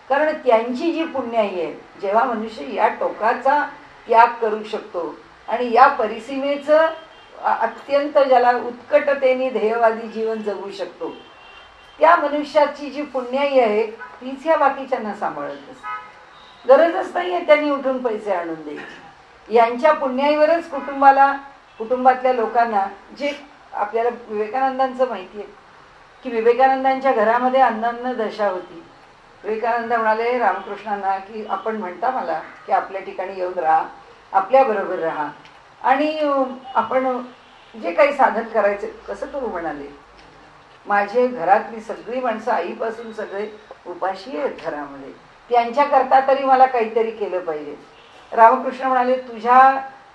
कारण त्यांची जी पुण्याई आहे, जेव्हा मनुष्य या टोकाचा त्याग करू शकतो आणि या परिसीमेचं अत्यंत ज्याला उत्कटतेने ध्येयवादी जीवन जगू शकतो, त्या मनुष्याची जी पुण्याई आहे तीच या बाकीच्यांना सांभाळत असते. गरजच नाही आहे त्यांनी उठून पैसे आणून द्यायची. यांच्या पुण्याईवरच कुटुंबातल्या लोकांना, जे आपल्याला विवेकानंदांचं माहिती आहे की विवेकानंदांच्या घरामध्ये अन्न दशा होती. विवेकानंद म्हणाले रामकृष्णांना की आपण म्हणता मला की आपल्या ठिकाणी येऊन राहा, आपल्याबरोबर राहा आणि आपण जे काही साधन करायचं कसं करू म्हणाले. माझे घरातली सगळी माणसं आईपासून सगळे उपाशी आहेत घरामध्ये, त्यांच्याकरता तरी मला काहीतरी केलं पाहिजे. रामकृष्ण म्हणाले तुझ्या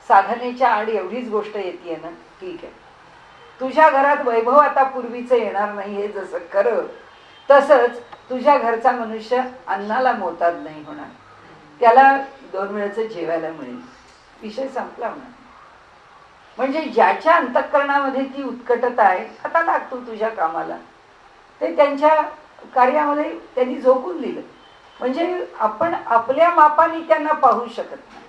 साधनेच्या आड एवढीच गोष्ट येते ना, ठीक आहे. तुझ्या घरात वैभव आता पूर्वीचं येणार नाही हे जसं खरं, तसंच तुझ्या घरचा मनुष्य अन्नाला मोताद नाही होणार, त्याला 2 वेळेचं जेवायला मिळेल, विषय संपला म्हणा. म्हणजे ज्याच्या अंतःकरणामध्ये ती उत्कटता आहे, आता लागतो तुझ्या कामाला, ते त्यांच्या कार्यामध्ये त्यांनी झोकून दिलं. म्हणजे आपण आपल्या मापाने त्यांना पाहू शकत नाही,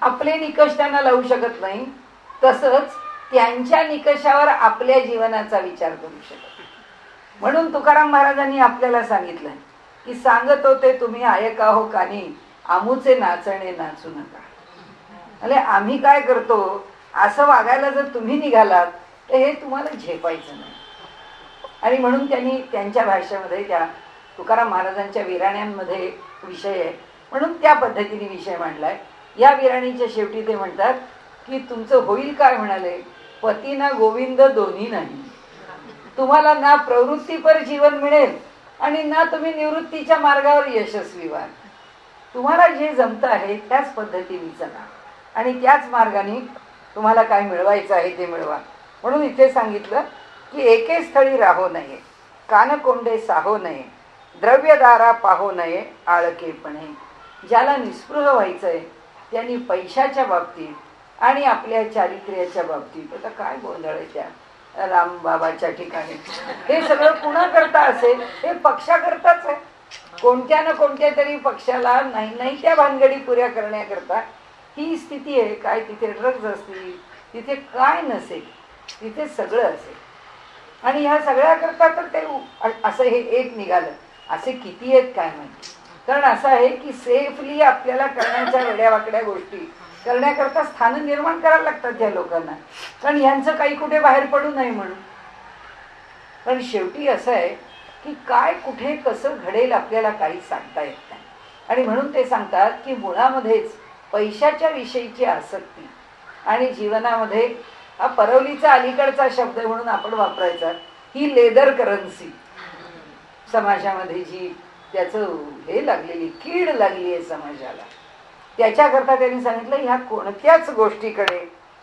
आपले निकष त्यांना लावू शकत नाही, तसंच त्यांच्या निकषावर आपल्या जीवनाचा विचार करू शकत. म्हणून तुकाराम महाराजांनी आपल्याला सांगितलं की सांगत होते तुम्ही ऐका हो कानी, आमूचे नाचणे नाचू नका. म्हणजे आम्ही काय करतो असं वागायला जर तुम्ही निघालात तर हे तुम्हाला झेपायचं नाही. आणि म्हणून त्यांनी त्यांच्या भाषेमध्ये त्या तुकाराम महाराजांच्या विराण्यांमध्ये विषय आहे म्हणून त्या पद्धतीने विषय मांडलाय. या विराणीच्या शेवटी ते म्हणतात की तुमचं होईल काय? म्हणाले पती ना गोविंद दोन्ही नाही. तुम्हाला ना प्रवृत्तीपर जीवन मिळेल आणि ना तुम्ही निवृत्तीच्या मार्गावर यशस्वी व्हाल. तुम्हाला जे जमतं आहे त्याच पद्धतीने चला आणि त्याच मार्गाने तुम्हाला काय मिळवायचं आहे ते मिळवा. म्हणून इथे सांगितलं की एके स्थळी राहो नये, कानकोंडे साहो नये, द्रव्यदारा पाहो नये आळकेपणे. ज्याला निस्पृह व्हायचंय त्यांनी पैशाच्या बाबतीत आणि आपल्या चारित्र्याच्या बाबतीत, आता काय गोंधळ आहे त्या रामबाबाच्या ठिकाणी, हे सगळं कुणाकरता असेल? हे पक्षाकरताच आहे. कोणत्या ना कोणत्या तरी पक्षाला नाही नाही त्या भानगडी पुऱ्या करण्याकरता ही स्थिती आहे. काय तिथे ड्रग्ज असतील, तिथे काय नसेल, तिथे सगळं असेल. आणि ह्या सगळ्याकरता तर ते असं हे एक निघालं. असे किती आहेत काय माहिती. कारण असं आहे की सेफली आपल्याला करण्याच्या वेड्यावाकड्या गोष्टी करण्याकरता स्थान निर्माण करायला लागतात या लोकांना. कारण यांचं काही कुठे बाहेर पडू नये म्हणून. पण शेवटी असं आहे की काय कुठे कसं घडेल आपल्याला काही सांगता येत नाही. आणि म्हणून ते सांगतात की मुळामध्येच पैशाच्या विषयीची आसक्ती आणि जीवनामध्ये हा परवलीचा अलीकडचा शब्द म्हणून आपण वापरायचा, ही लेदर करन्सी समाजामध्ये जी त्याचं हे लागलेली कीड लागली आहे समाजाला. त्याच्याकरता त्यांनी सांगितलं ह्या कोणत्याच गोष्टीकडे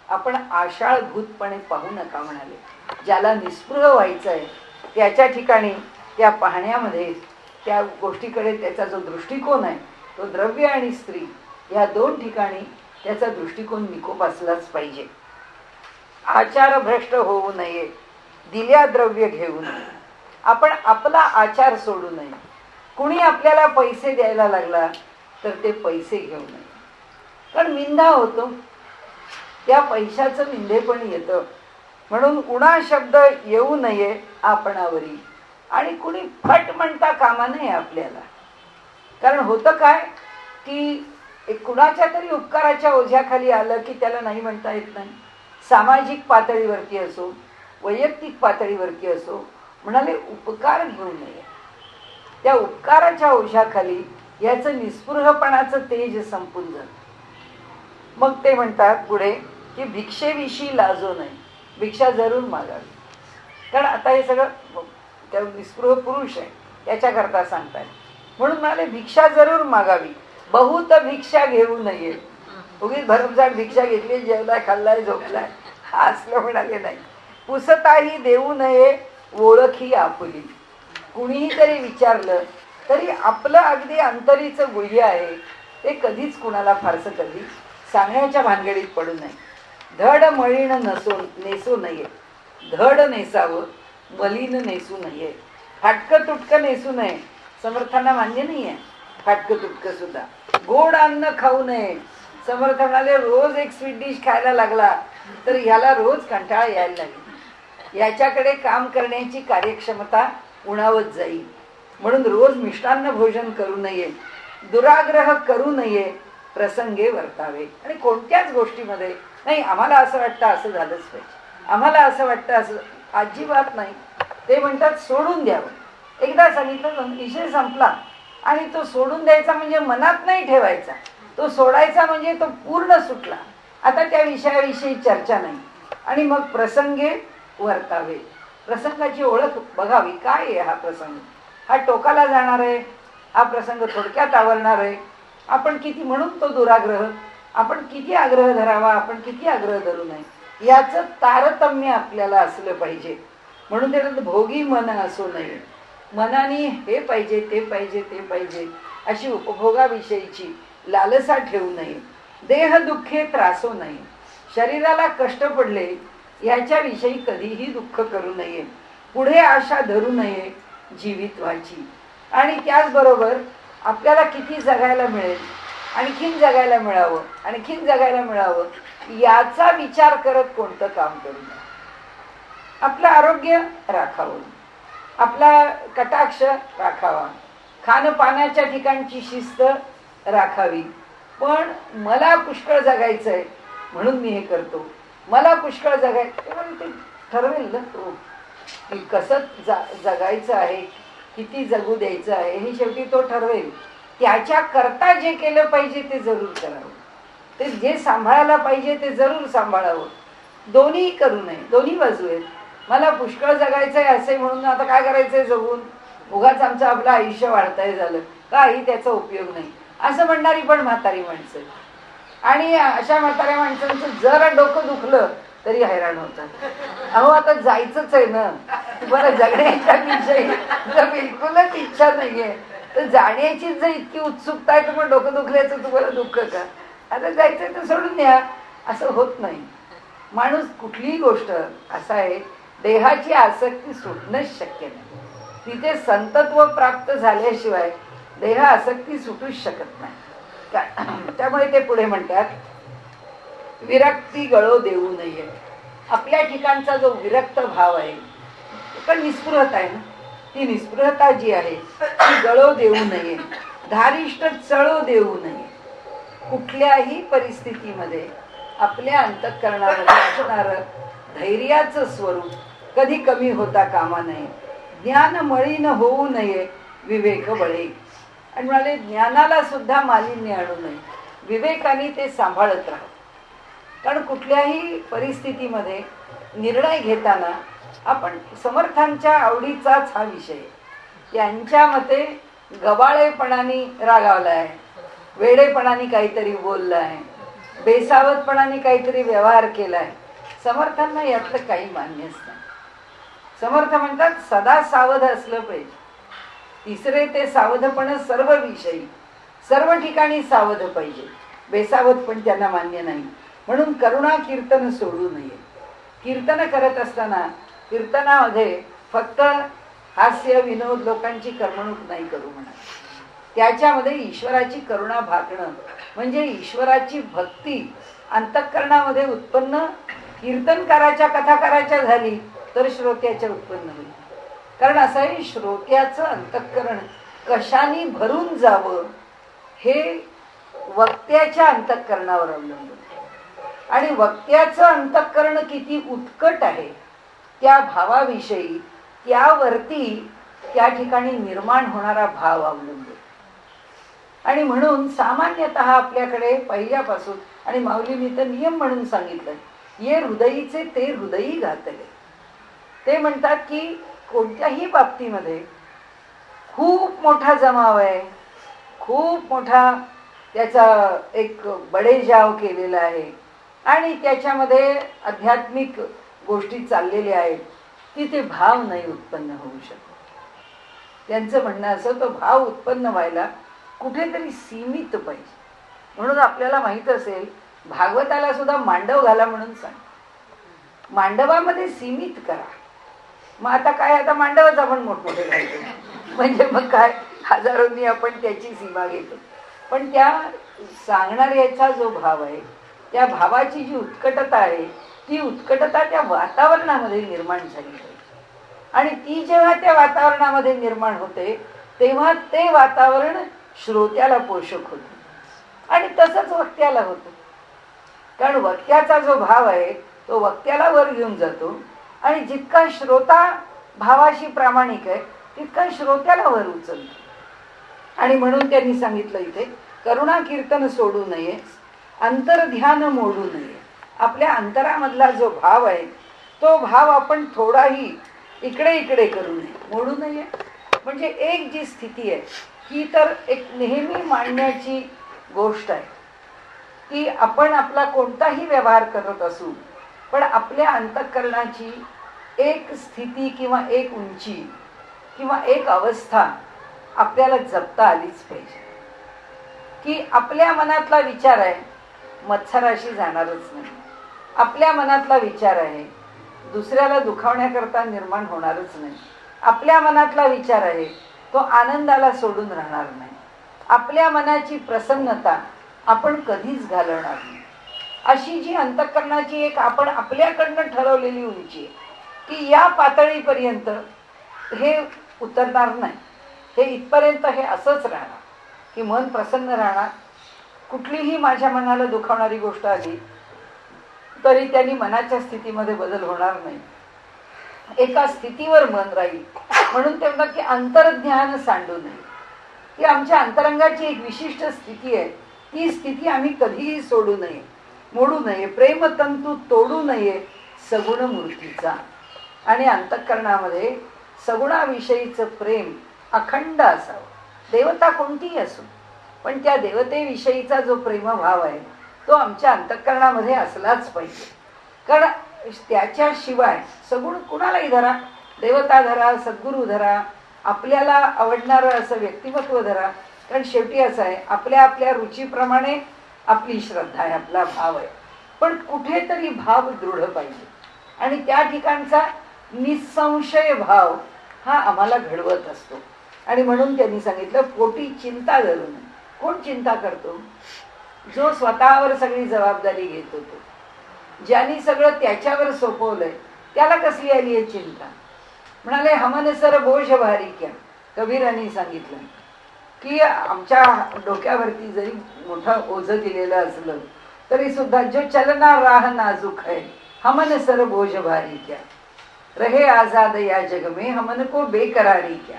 आपण आशाळभूतपणे पाहू नका म्हणाले. ज्याला निस्पृह व्हायचं आहे त्याच्या ठिकाणी त्या पाहण्यामध्ये त्या गोष्टीकडे त्याचा जो दृष्टिकोन आहे तो द्रव्य आणि स्त्री या दोन ठिकाणी त्याचा दृष्टिकोन निकोप असलाच पाहिजे. आचार भ्रष्ट होऊ नये, दिल्या द्रव्य घेऊ नये. आपण आपला आचार सोडू नये. कुणी आपल्याला पैसे द्यायला लागला तर ते पैसे घेऊ नये. कारण मिंदा होतो, त्या पैशाचं मिंधे पण येतं. म्हणून उणा शब्द येऊ नये आपणावरी. आणि कुणी फट म्हणता कामा नये आपल्याला. कारण होतं काय की कुणाच्या तरी उपकाराच्या ओझ्याखाली आलं की त्याला नाही म्हणता येत नाही. सामाजिक पातळीवरती असो, वैयक्तिक पातळीवरती असो, म्हणाले उपकार घेऊ नये. त्या उपकाराच्या ओझ्याखाली याचं निस्पृहपणाचं तेज संपून जातं. मग ते म्हणतात पुढे की भिक्षेविषयी लाजो नाही, भिक्षा जरूर मागावी. कारण आता हे सगळं त्या निस्पृह पुरुष आहे त्याच्याकरता सांगतात. म्हणून म्हणाले भिक्षा जरूर मागावी, बहुत भिक्षा घेऊ नये. उगीच भरमसाठ भिक्षा घेतली, जेवलाय खाल्लाय झोपलाय असलं म्हणाले नाही. पुसताही देऊ नये ओळखी आपुली. कुणीही जरी विचारलं तरी आपलं अगदी अंतरीचं गुह्य आहे ते कधीच कुणाला फारसं कधी सांगण्याच्या भानगडीत पडू नये. धड मळीण नेसू नये, धड नेसावं मलिन नेसू नये. फाटकं तुटकं नेसू नये, समर्थांना मान्य नाही आहे फाटकं तुटकं सुद्धा. गोड अन्न खाऊ नये. समर्थ म्हणाले रोज एक स्वीट डिश खायला लागला तर ह्याला रोज कंटाळा यायला लागेल, याच्याकडे काम करण्याची कार्यक्षमता उणावत जाईल. म्हणून रोज मिष्टान्न भोजन करू नये, दुराग्रह करू नये, प्रसंगे वर्तावे. आणि कोणत्याच गोष्टीमध्ये नाही आम्हाला असं वाटतं असं झालंच पाहिजे, आम्हाला असं वाटतं असं, अजिबात नाही. ते म्हणतात सोडून द्यावं. एकदा सांगितलं विषय संपला. आणि तो सोडून द्यायचा म्हणजे मनात नाही ठेवायचा, तो सोडायचा म्हणजे तो पूर्ण सुटला. आता त्या विषयाविषयी चर्चा नाही. आणि मग प्रसंगे वर्तावे, प्रसंगाची ओळख बघावी. काय आहे हा प्रसंग, हा टोकाला जाणार आहे, हा प्रसंग थोडक्यात आवरणार आहे. आपण किती, म्हणून तो दुराग्रह, आपण किती आग्रह धरावा, आपण किती आग्रह धरू नये याचं तारतम्य आपल्याला असलं पाहिजे. म्हणून त्याला भोगी मन असू नये. मनाने हे पाहिजे ते पाहिजे ते पाहिजे अशी उपभोगाविषयीची लालसा ठेवू नये. देह दुःखे त्रासू नये, शरीराला कष्ट पडले याच्याविषयी कधीही दुःख करू नये. पुढे आशा धरू नये जीवित्वाची. आणि त्याचबरोबर आपल्याला किती जगायला मिळेल, आणखीन जगायला मिळावं, आणखीन जगायला मिळावं याचा विचार करत कोणतं काम करू नये. आपलं आरोग्य राखावं, आपला कटाक्ष राखावा, खानपानाच्या ठिकाणची शिस्त राखावी. पण मला पुष्कळ जगायचं आहे म्हणून मी हे करतो, मला पुष्कळ जगायचं ते ठरवेल ना तो की कसं जगायचं आहे, किती जगू द्यायचं आहे हे शेवटी तो ठरवेल. त्याच्या करता जे केलं पाहिजे ते जरूर करावं, ते जे सांभाळायला पाहिजे ते जरूर सांभाळावं. दोन्ही करू नये, दोन्ही बाजू आहेत. मला पुष्कळ जगायचंय असे म्हणून आता काय करायचंय जगून, उगाच आमचं आपलं आयुष्य वाढतंय झालं, काही त्याचा उपयोग नाही असं म्हणणारी पण म्हातारी माणसं. आणि अशा म्हाताऱ्या माणसांचं जरा डोकं दुखलं तरी हैराण होतात. अहो आता जायचंच आहे ना, तुम्हाला जगण्याच्या विषयी जर बिलकुलच इच्छा नाहीये तर जाण्याची जर इतकी उत्सुकता आहे तर मग डोकं दुखल्याचं तुम्हाला दुःख का, आता जायचंय तर सोडून द्या, असं होत नाही. माणूस कुठलीही गोष्ट असं आहे, देहाची आसक्ती सुटणंच शक्य नाही. तिथे संतत्व प्राप्त झाल्याशिवाय देह आसक्ती सुटूच शकत नाही. त्यामुळे ते पुढे म्हणतात विरक्ती गळो देऊ नये. आपल्या ठिकाणचा जो विरक्त भाव आहे, पण निस्पृहता आहे ना, ती निस्पृहता जी आहे ती गळो देऊ नये, धारिष्ट चळो देऊ नये. कुठल्याही परिस्थितीमध्ये आपल्या अंतःकरणामध्ये असणारं धैर्याचं स्वरूप कधी कमी होता कामा नये. ज्ञान मळीन होऊ नये, विवेक बळे. आणि म्हणाले ज्ञानाला सुद्धा मालिन्य आणू नये, विवेकाने ते सांभाळत राहा. कारण कुठल्याही परिस्थितीमध्ये निर्णय घेताना आपण समर्थांच्या आवडीचाच हा विषय, त्यांच्या मते गबाळेपणाने रागावला आहे, वेडेपणाने काहीतरी बोललं आहे, बेसावधपणाने काहीतरी व्यवहार केला आहे. समर्थांना यातलं काही मान्यच नाही. समर्थ म्हणतात सदा सावध असलं पाहिजे. तिसरे ते सावधपण सर्व विषयी, सर्व ठिकाणी सावध पाहिजे. बेसावध पण त्यांना मान्य नाही. म्हणून करुणा कीर्तन सोडू नये. कीर्तन करत असताना कीर्तनामध्ये फक्त हास्य विनोद लोकांची करमणूक नाही करू म्हणा. त्याच्यामध्ये ईश्वराची करुणा भागणं म्हणजे ईश्वराची भक्ती अंतःकरणामध्ये उत्पन्न कीर्तनकाराच्या कथाकाराच्या झाली तर श्रोत्याच्या उत्पन्न होईल. कारण असं आहे, श्रोत्याचं अंतःकरण कशाने भरून जावं हे वक्त्याच्या अंतःकरणावर अवलंबून. आणि वक्त्याचं अंतःकरण किती उत्कट आहे त्या भावाविषयी, त्यावरती त्या ठिकाणी निर्माण होणारा भाव अवलंबून. आणि म्हणून सामान्यतः आपल्याकडे पहिल्यापासून, आणि माऊलींनी तर नियम म्हणून सांगितलं, ये हृदयीचे ते हृदयी घातले. ते म्हणतात की कोणत्याही बाबतीमध्ये खूप मोठा जमाव आहे, खूप मोठा त्याचा एक बडेजाव केलेला आहे आणि त्याच्यामध्ये आध्यात्मिक गोष्टी चाललेल्या आहेत, तिथे भाव नाही उत्पन्न होऊ शकत. त्यांचं म्हणणं असं, तो भाव उत्पन्न व्हायला कुठेतरी सीमित पाहिजे. म्हणून आपल्याला माहित असेल भागवताला सुद्धा मांडव घाला म्हणून सांग, मांडवामध्ये सीमित करा. मग आता काय, आता मांडवच आपण मोठमोठे घालतो म्हणजे मग काय हजारोंनी आपण त्याची सीमा घेतो. पण त्या सांगणाऱ्याचा जो भाव आहे, त्या भावाची जी उत्कटता आहे, ती उत्कटता त्या वातावरणामध्ये निर्माण झाली पाहिजे. आणि ती जेव्हा त्या वातावरणामध्ये निर्माण होते तेव्हा ते वातावरण श्रोत्याला पोषक होते आणि तसंच वक्त्याला होतं. कारण वक्त्याचा जो भाव आहे तो वक्त्याला वर घेऊन जातो आणि जितका श्रोता भावाशी प्रामाणिक आहे तितका श्रोत्याला वर उचलतो. आणि म्हणून त्यांनी सांगितलं इथे करुणा कीर्तन सोडू नये, अंतर्ध्यान मोडू नये. आपल्या अंतरामधला जो भाव आहे तो भाव आपण थोडाही इकडे इकडे करू नये, मोडू नये. म्हणजे एक जी स्थिती आहे ही तर एक नेहमी मांडण्याची गोष्ट आहे की आपण आपला कोणताही व्यवहार करत असू, पण आपल्या अंतःकरणाची एक स्थिती किंवा एक उंची किंवा एक अवस्था आपल्याला जपता आलीच पाहिजे. की आपल्या मनातला विचार आहे मत्सराशी जाणारच नाही, आपल्या मनातला विचार आहे दुसऱ्याला दुखावण्याकरता निर्माण होणारच नाही, आपल्या मनातला विचार आहे तो आनंदाला सोडून राहणार नाही, आपल्या मनाची प्रसन्नता आपण कधीच घालवणार नाही. अशी जी अंतःकरणाची एक आपण आपल्याकडनं ठरवलेली उंची की या पातळीपर्यंत हे उतरणार नाही, हे इथपर्यंत हे असंच राहणार की मन प्रसन्न राहणार. कुठलीही माझ्या मनाला दुखावणारी गोष्ट आली तरी त्यांनी मनाच्या स्थितीमध्ये बदल होणार नाही, एका स्थितीवर मन राहील. म्हणून ते म्हणतात की अंतर्ज्ञान सांडू नये. की आमच्या अंतरंगाची एक विशिष्ट स्थिती आहे, ती स्थिती आम्ही कधीही सोडू नये, मोडू नये. प्रेमतंतू तोडू नये सगुण मूर्तीचा. आणि अंतःकरणामध्ये सगुणाविषयीचं प्रेम अखंड असावं. देवता कोणतीही असो, पण त्या देवतेविषयीचा जो प्रेमभाव आहे तो आमच्या अंतःकरणामध्ये असलाच पाहिजे. कारण त्याच्याशिवाय सगुण कुणालाही धरा, देवता धरा, सद्गुरू धरा, आपल्याला आवडणारं असं व्यक्तिमत्व धरा, कारण शेवटी असं आहे आपल्या आपल्या रुचीप्रमाणे आपली श्रद्धा आहे, आपला भाव आहे. पण कुठेतरी भाव दृढ पाहिजे आणि त्या ठिकाणचा निसंशय भाव हा आम्हाला घडवत असतो. आणि म्हणून त्यांनी सांगितलं पोटी चिंता धरू नये. कोण चिंता करतो? जो स्वतःवर सगळी जबाबदारी घेत होतो. ज्यांनी सगळं त्याच्यावर सोपवलंय त्याला कसली आली आहे चिंता. म्हणाले हमन सर बोझ भारी क्या. कबीरांनी सांगितलं की आमच्या डोक्यावरती जरी मोठं ओझं दिलेलं असलं तरी सुद्धा जो चलना राह नाजूक है हमन सर बोझ भारी क्या. रहे आजाद या जग में हमन को बेकरारी क्या.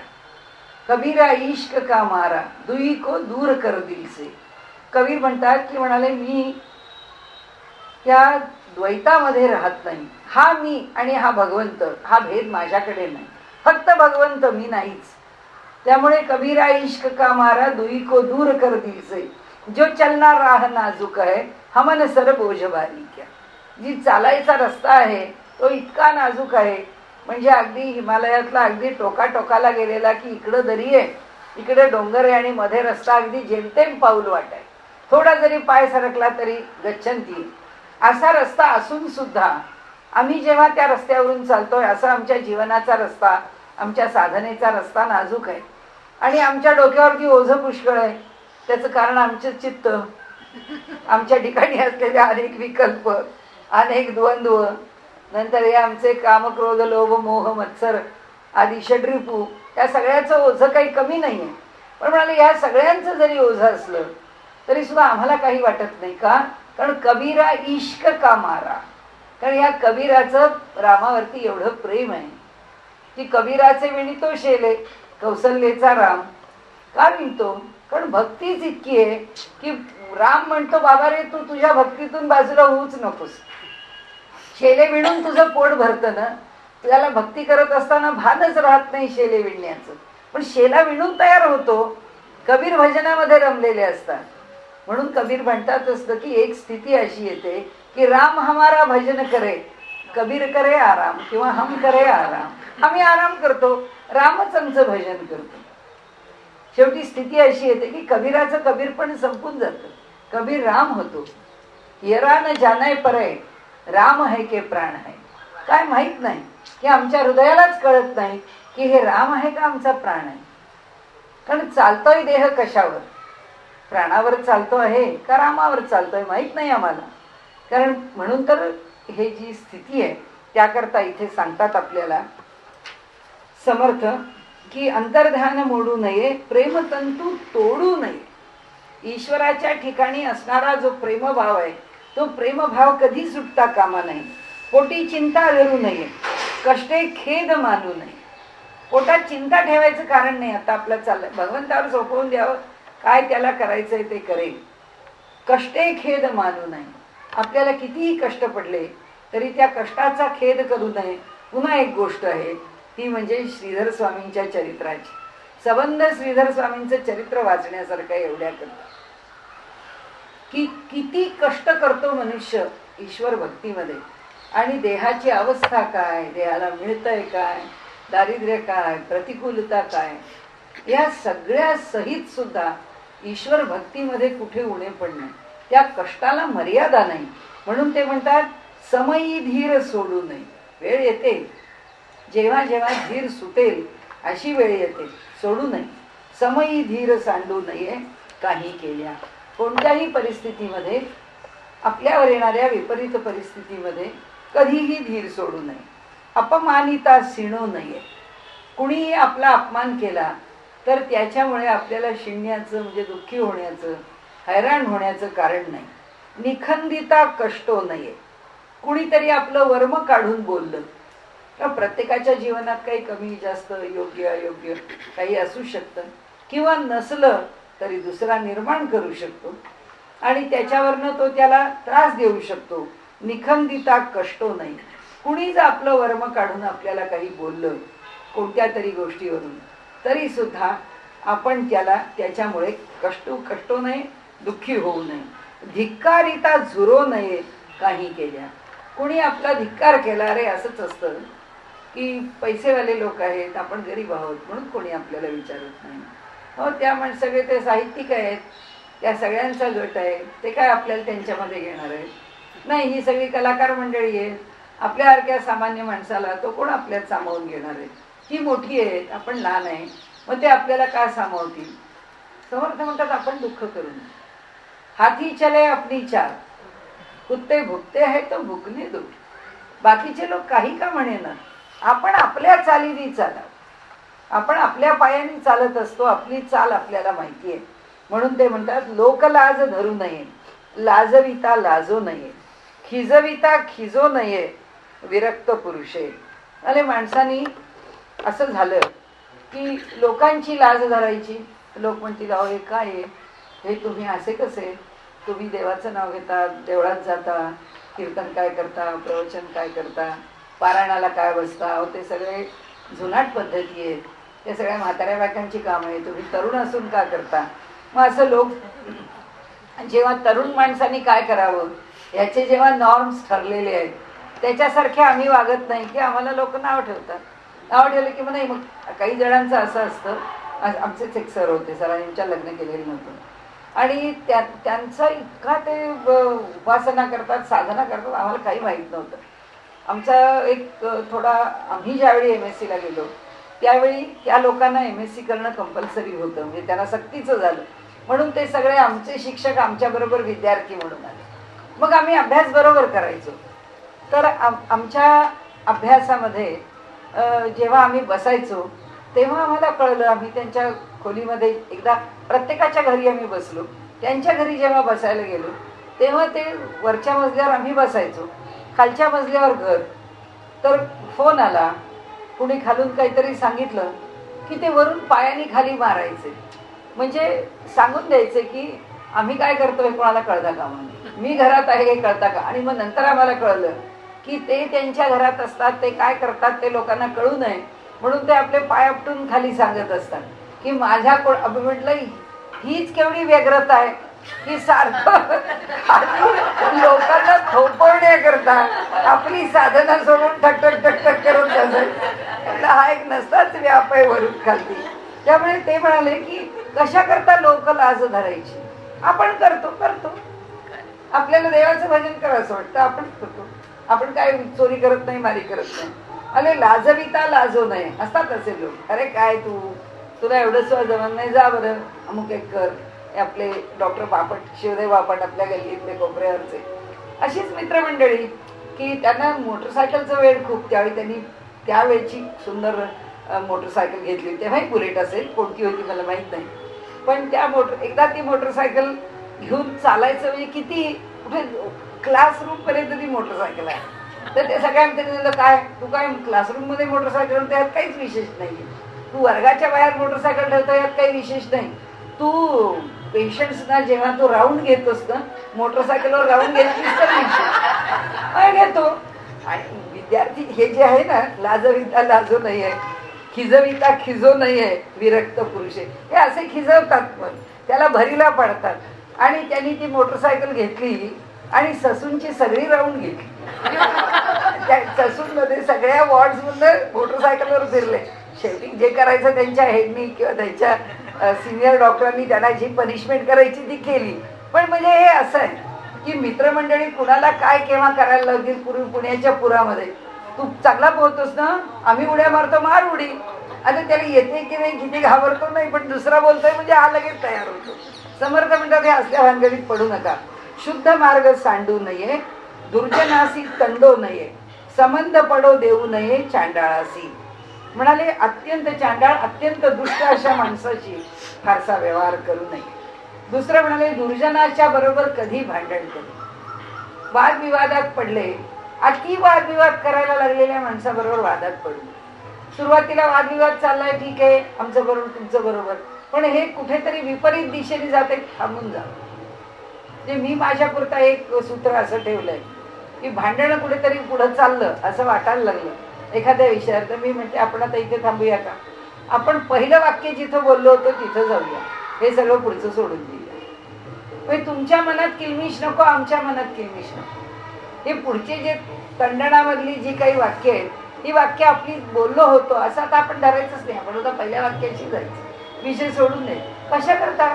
कबीरा इश्क का मारा दुई को दूर कर दिल से. कबीर म्हणतात की म्हणाले मी या द्वैतामध्ये राहत नाही. हा मी आणि हा भगवंत हा भेद माझ्याकडे नाही. फक्त भगवंत, मी नाहीच. त्यामुळे कबीरा इश्क का मारा दुई को दूर कर दिल से. जो चलना राह नाजूक है हमन सर बोझ भारी क्या. जी चालायचा रस्ता आहे तो इतका नाजूक आहे म्हणजे अगदी हिमालयातला अगदी टोकाटोकाला गेलेला की इकडं दरी आहे, इकडे डोंगर आहे आणि मध्ये रस्ता अगदी जेमतेम पाऊल वाट आहे. थोडा जरी पाय सरकला तरी गच्छंती. असा रस्ता असून सुद्धा आम्ही जेव्हा त्या रस्त्यावरून चालतोय असा आमच्या जीवनाचा रस्ता, आमच्या साधनेचा रस्ता नाजूक आहे आणि आमच्या डोक्यावरती ओझं पुष्कळ आहे. त्याचं कारण आमचं चित्त, आमच्या ठिकाणी असलेले अनेक विकल्प, अनेक द्वंद्व, नंतर हे आमचे काम क्रोध लोभ मोह मत्सर आदी षड्रिपू, या सगळ्याचं ओझं काही कमी नाही आहे. पण म्हणाले या सगळ्यांचं जरी ओझं असलं तरी सुद्धा आम्हाला काही वाटत नाही. का? कारण कबीरा इश्क का मारा. कारण या कबीराचं रामावरती एवढं प्रेम आहे की कबीराचे विणितो शेले कौसल्येचा राम. का विणतो? कारण भक्तीच इतकी आहे की राम म्हणतो बाबा रे तू तुझ्या भक्तीतून बाजूला होऊच नकोस. शेले विणून तुझं पोट भरतं ना, त्याला भक्ती करत असताना भानच राहत नाही शेले विणण्याचं. पण शेला विणून तयार होतो. कबीर भजनामध्ये रमलेले असतात. म्हणून कबीर म्हणतात असतं की एक स्थिती अशी येते की राम हमारा भजन करे कबीर करे आराम, किंवा हम करे आराम. आम्ही आराम करतो, रामच आमचं भजन करतो. शेवटी स्थिती अशी येते की कबीराचं कबीर पण संपून जातं. कबीर राम होतो. यरा न जानाय परे राम है के प्राण है. काय माहित नाही की आमच्या हृदयालाच कळत नाही की हे राम आहे का आमचा प्राण आहे. कारण चालतोय देह कशावर? प्राणावर चालतो आहे का रामावर चालतोय माहित नाही आम्हाला. कारण म्हणून तर हे जी स्थिती आहे त्याकरता इथे सांगतात आपल्याला समर्थ की अंतर्ध्यान मोडू नये प्रेमतंतू तोडू नये. ईश्वराच्या ठिकाणी असणारा जो प्रेमभाव आहे तो प्रेमभाव कधी सुटता कामा नाही. पोटी चिंता धरू नये कष्टे खेद मानू नये. पोटात चिंता ठेवायचं कारण नाही. आता आपलं चाललंय भगवंतावर सोपवून द्यावं, काय त्याला करायचंय ते करेल. कष्टे खेद मानू नये. आपल्याला कितीही कष्ट पडले तरी त्या कष्टाचा खेद करू नये. पुन्हा एक गोष्ट आहे ती म्हणजे श्रीधर स्वामींच्या चरित्राची. संबंध श्रीधर स्वामींचं चरित्र वाचण्यासारखं एवढ्या करता की किती कष्ट करतो मनुष्य ईश्वर भक्तीमध्ये. आणि देहाची अवस्था काय, देहाला मिळतंय काय, दारिद्र्य काय, प्रतिकूलता काय, या सगळ्या सहित सुद्धा ईश्वर भक्तीमध्ये कुठे उणे पडणे. त्या कष्टाला मर्यादा नाही. म्हणून ते म्हणतात समयी धीर सोडू नये. वेळ येते जेव्हा जेव्हा धीर सुटेल अशी वेळ येते, सोडू नये. समयी धीर सांडू नये काही केल्या. कोणत्याही परिस्थितीमध्ये आपल्यावर येणाऱ्या विपरीत परिस्थितीमध्ये कधीही धीर सोडू नये. अपमानिता शिणू नये. कुणीही आपला अपमान केला तर त्याच्यामुळे आपल्याला शिणण्याचं म्हणजे दुःखी होण्याचं, हैराण होण्याचं कारण नाही. निखंदिता कष्टो नये. कुणीतरी आपलं वर्म काढून बोललं तर प्रत्येकाच्या जीवनात काही कमी जास्त योग्य अयोग्य काही असू शकतं, किंवा नसलं तरी दुसरा निर्माण करू शकतो आणि त्याच्यावरनं तो त्याला त्रास देऊ शकतो. निखंदिता कष्टो नाही. कुणीच आपलं वर्म काढून आपल्याला काही बोललं कोणत्या तरी गोष्टीवरून तरी सुद्धा आपण त्याला त्याच्यामुळे कष्टो नये, दुःखी होऊ नये. धिक्कारिता झुरो नये काही केल्या. कुणी आपला धिक्कार केला, रे असंच असतं की पैसेवाले लोक आहेत, आपण गरीब आहोत म्हणून कोणी आपल्याला विचारत नाही. हो त्या सगळे ते साहित्यिक आहेत, त्या सगळ्यांचा गट आहे, ते काय आपल्याला त्यांच्यामध्ये घेणार आहे? नाही, ही सगळी कलाकार मंडळी आहेत. आपल्यासारख्या सामान्य माणसाला तो कोण आपल्यात सामावून घेणार आहे? ही मोठी आहेत, आपण लहान आहे, मग ते आपल्याला काय सामावतील? समर्थ म्हणतात आपण दुःख करू नये. हाती चले आपली चाल कुत्ते भुकते आहे तो भुकने दो. बाकीचे लोक काही का म्हणेना, आपण आपल्या चालीनी चालावं. आपण आपल्या पायाने चालत असतो, आपली चाल आपल्याला माहिती आहे. म्हणून ते म्हणतात लोकलाज धरू नये, लाजविता लाजो नये, खिजविता खिजो नये, विरक्त पुरुषे. अरे माणसानी असं झालं की लोकांची लाज धरायची. लोक म्हणतील अहो हे काय आहे, हे तुम्ही असे कसे, तुम्ही देवाचं नाव घेता, देवळात जाता, कीर्तन काय करता, प्रवचन काय करता, पारायणाला काय बसता, अहो ते सगळे जुनाट पद्धती आहेत, ते सगळ्या म्हाताऱ्या बायकांची कामं आहे, तुम्ही तरुण असून का करता. मग असं लोक जेव्हा तरुण माणसांनी काय करावं याचे जेव्हा नॉर्म्स ठरलेले आहेत त्याच्यासारखे आम्ही वागत नाही की आम्हाला लोक नाव ठेवतात. नाव ठेवलं की मग नाही. मग काही जणांचं असं असतं, आमचेच एक सर होते, सरांच्या लग्न केलेलं नव्हतं आणि त्यांचं इतका ते उपासना करतात, साधना करतात, आम्हाला काही माहीत नव्हतं. आमचा एक थोडा आम्ही ज्यावेळी MSc ला गेलो त्यावेळी त्या लोकांना MSc करणं कंपल्सरी होतं, म्हणजे त्यांना सक्तीचं झालं. म्हणून ते सगळे आमचे शिक्षक आमच्याबरोबर विद्यार्थी म्हणून आले. मग आम्ही अभ्यास बरोबर करायचो. तर आमच्या अभ्यासामध्ये जेव्हा आम्ही बसायचो तेव्हा आम्हाला कळलं, आम्ही त्यांच्या खोलीमध्ये एकदा प्रत्येकाच्या घरी आम्ही बसलो, त्यांच्या घरी जेव्हा बसायला गेलो तेव्हा ते वरच्या मजल्यावर आम्ही बसायचो, खालच्या मजल्यावर घर. तर फोन आला, कुणी खालून काहीतरी सांगितलं की ते वरून पायाने खाली मारायचे, म्हणजे सांगून द्यायचे की आम्ही काय करतोय कोणाला कळता का, म्हणून मी घरात आहे हे कळता का. आणि मग नंतर आम्हाला कळलं की ते त्यांच्या घरात असतात, ते काय करतात ते लोकांना कळू नये म्हणून ते आपले पाय आपटून खाली सांगत असतात की माझ्या म्हटलं हीच केवढी व्यग्रता आहे की सारखं लोकांना थोपवण्याकरता आपली साधना सोडून ठकठक ठकठक करत बसायचं. हा एक नसताच व्याप आहे वरून खालती. त्यामुळे ते म्हणाले की कशा करता लोक लाज धरायची, आपण करतो. आपल्याला देवाचं भजन करायचं वाटतं, आपण करतो. आपण काय चोरी करत नाही, मारी करत नाही. अरे लाजविता लाजो नये असतात असे लोक. अरे काय तुला एवढं जमत नाही, जा बरं अमुक एक कर. आपले डॉक्टर बापट, शिवदेव बापट आपल्या गल्लीतले कोपऱ्यावरचे अशीच मित्रमंडळी की त्यांना मोटरसायकलचं वेळ खूप. त्यावेळी त्यांनी त्यावेळची सुंदर मोटरसायकल घेतली, तेव्हाही बुलेट असेल, कोणती होती मला माहीत नाही. पण त्या एकदा ती मोटरसायकल घेऊन चालायचं म्हणजे किती, कुठे क्लासरूम पर्यंत ती मोटरसायकल आहे. तर ते सगळ्यांनी त्यांनी काय तू काय क्लासरूम मध्ये मोटरसायकल, त्यात काहीच विशेष नाही. तू वर्गाच्या बाहेर मोटरसायकल ठेवतो यात काही विशेष नाही. तू पेशंट्सना जेव्हा तू राऊंड घेतोस ना मोटरसायकलवर राऊंड घेतलीस तर विशेष घेतो. आणि विद्यार्थी हे जे आहे ना, लाजविता लाजो नाहीये, खिजविता खिजो नाहीये, विरक्त पुरुषे, हे असे खिजवतात, पण त्याला भरीला पडतात. आणि त्यांनी ती मोटरसायकल घेतली आणि ससूनची सगळी राऊंड घेतली. त्या ससून मध्ये सगळ्या वॉर्ड्स मध्ये मोटरसायकलवर फिरले. शेवटी जे करायचं त्यांच्या हेडनी किंवा त्यांच्या सिनियर डॉक्टरांनी त्यांना जी पनिशमेंट करायची ती केली. पण म्हणजे हे असं आहे की मित्रमंडळी कुणाला काय केव्हा करायला लागतील. पुण्याच्या पुरामध्ये तू चांगला पोहतोस ना, आम्ही उड्या मारतो, मार उडी. आता त्याला येते की नाही किती घाबरतो नाही, पण दुसरा बोलतोय म्हणजे हा लगेच तयार होतो. समर्थ म्हणतात हे असल्या भानगडीत पडू नका. शुद्ध मार्ग सांडू नये, दुर्जनासी तंडो नये, संबंध पडो देऊ नये चांडाळासी. म्हणाले अत्यंत चांडाळ, अत्यंत दुष्ट अशा माणसाची फारसा व्यवहार करू नये. दुसरं म्हणाले दुर्जनाच्या बरोबर कधी भांडण करू. वादविवादात पडले, अति वादविवाद करायला लागलेल्या माणसाबरोबर वादात पडू. सुरुवातीला वादविवाद चाललाय, ठीक आहे, आमचं बरोबर तुमचं बरोबर, पण हे कुठेतरी विपरीत दिशेने जाते, थांबून जा. म्हणजे मी माझ्यापुरता एक सूत्र असं ठेवलंय की भांडणं कुठेतरी पुढं चाललं असं वाटायला लागलं एखाद्या विषयात, तर मी म्हणते आपण आता इथे थांबूया का, आपण पहिलं वाक्य जिथं बोललो होतो तिथं जाऊया, हे सगळं पुढचं सोडून देऊया. म्हणजे तुमच्या मनात किलमिश नको, आमच्या मनात किलमिश नको. हे पुढचे जे तंडणामधली जी काही वाक्य आहेत ही वाक्य आपली बोललो होतो असं आता आपण धरायचंच नाही. आपण आता पहिल्या वाक्याशी जायचं, विषय सोडून दे. कशा करता,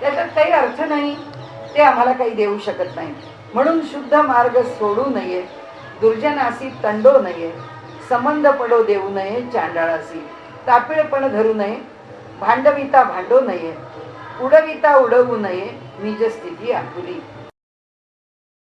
त्याच्यात काही अर्थ नाही, ते आम्हाला काही देऊ शकत नाही. म्हणून शुद्ध मार्ग सोडू नये, दुर्जनासी तंडो नये, संबंध पडो देऊ नये चांडाळासी. तापिळपण धरू नये, भांडविता भांडो नये, उडविता उडवू नये, निज स्थिती आपुली.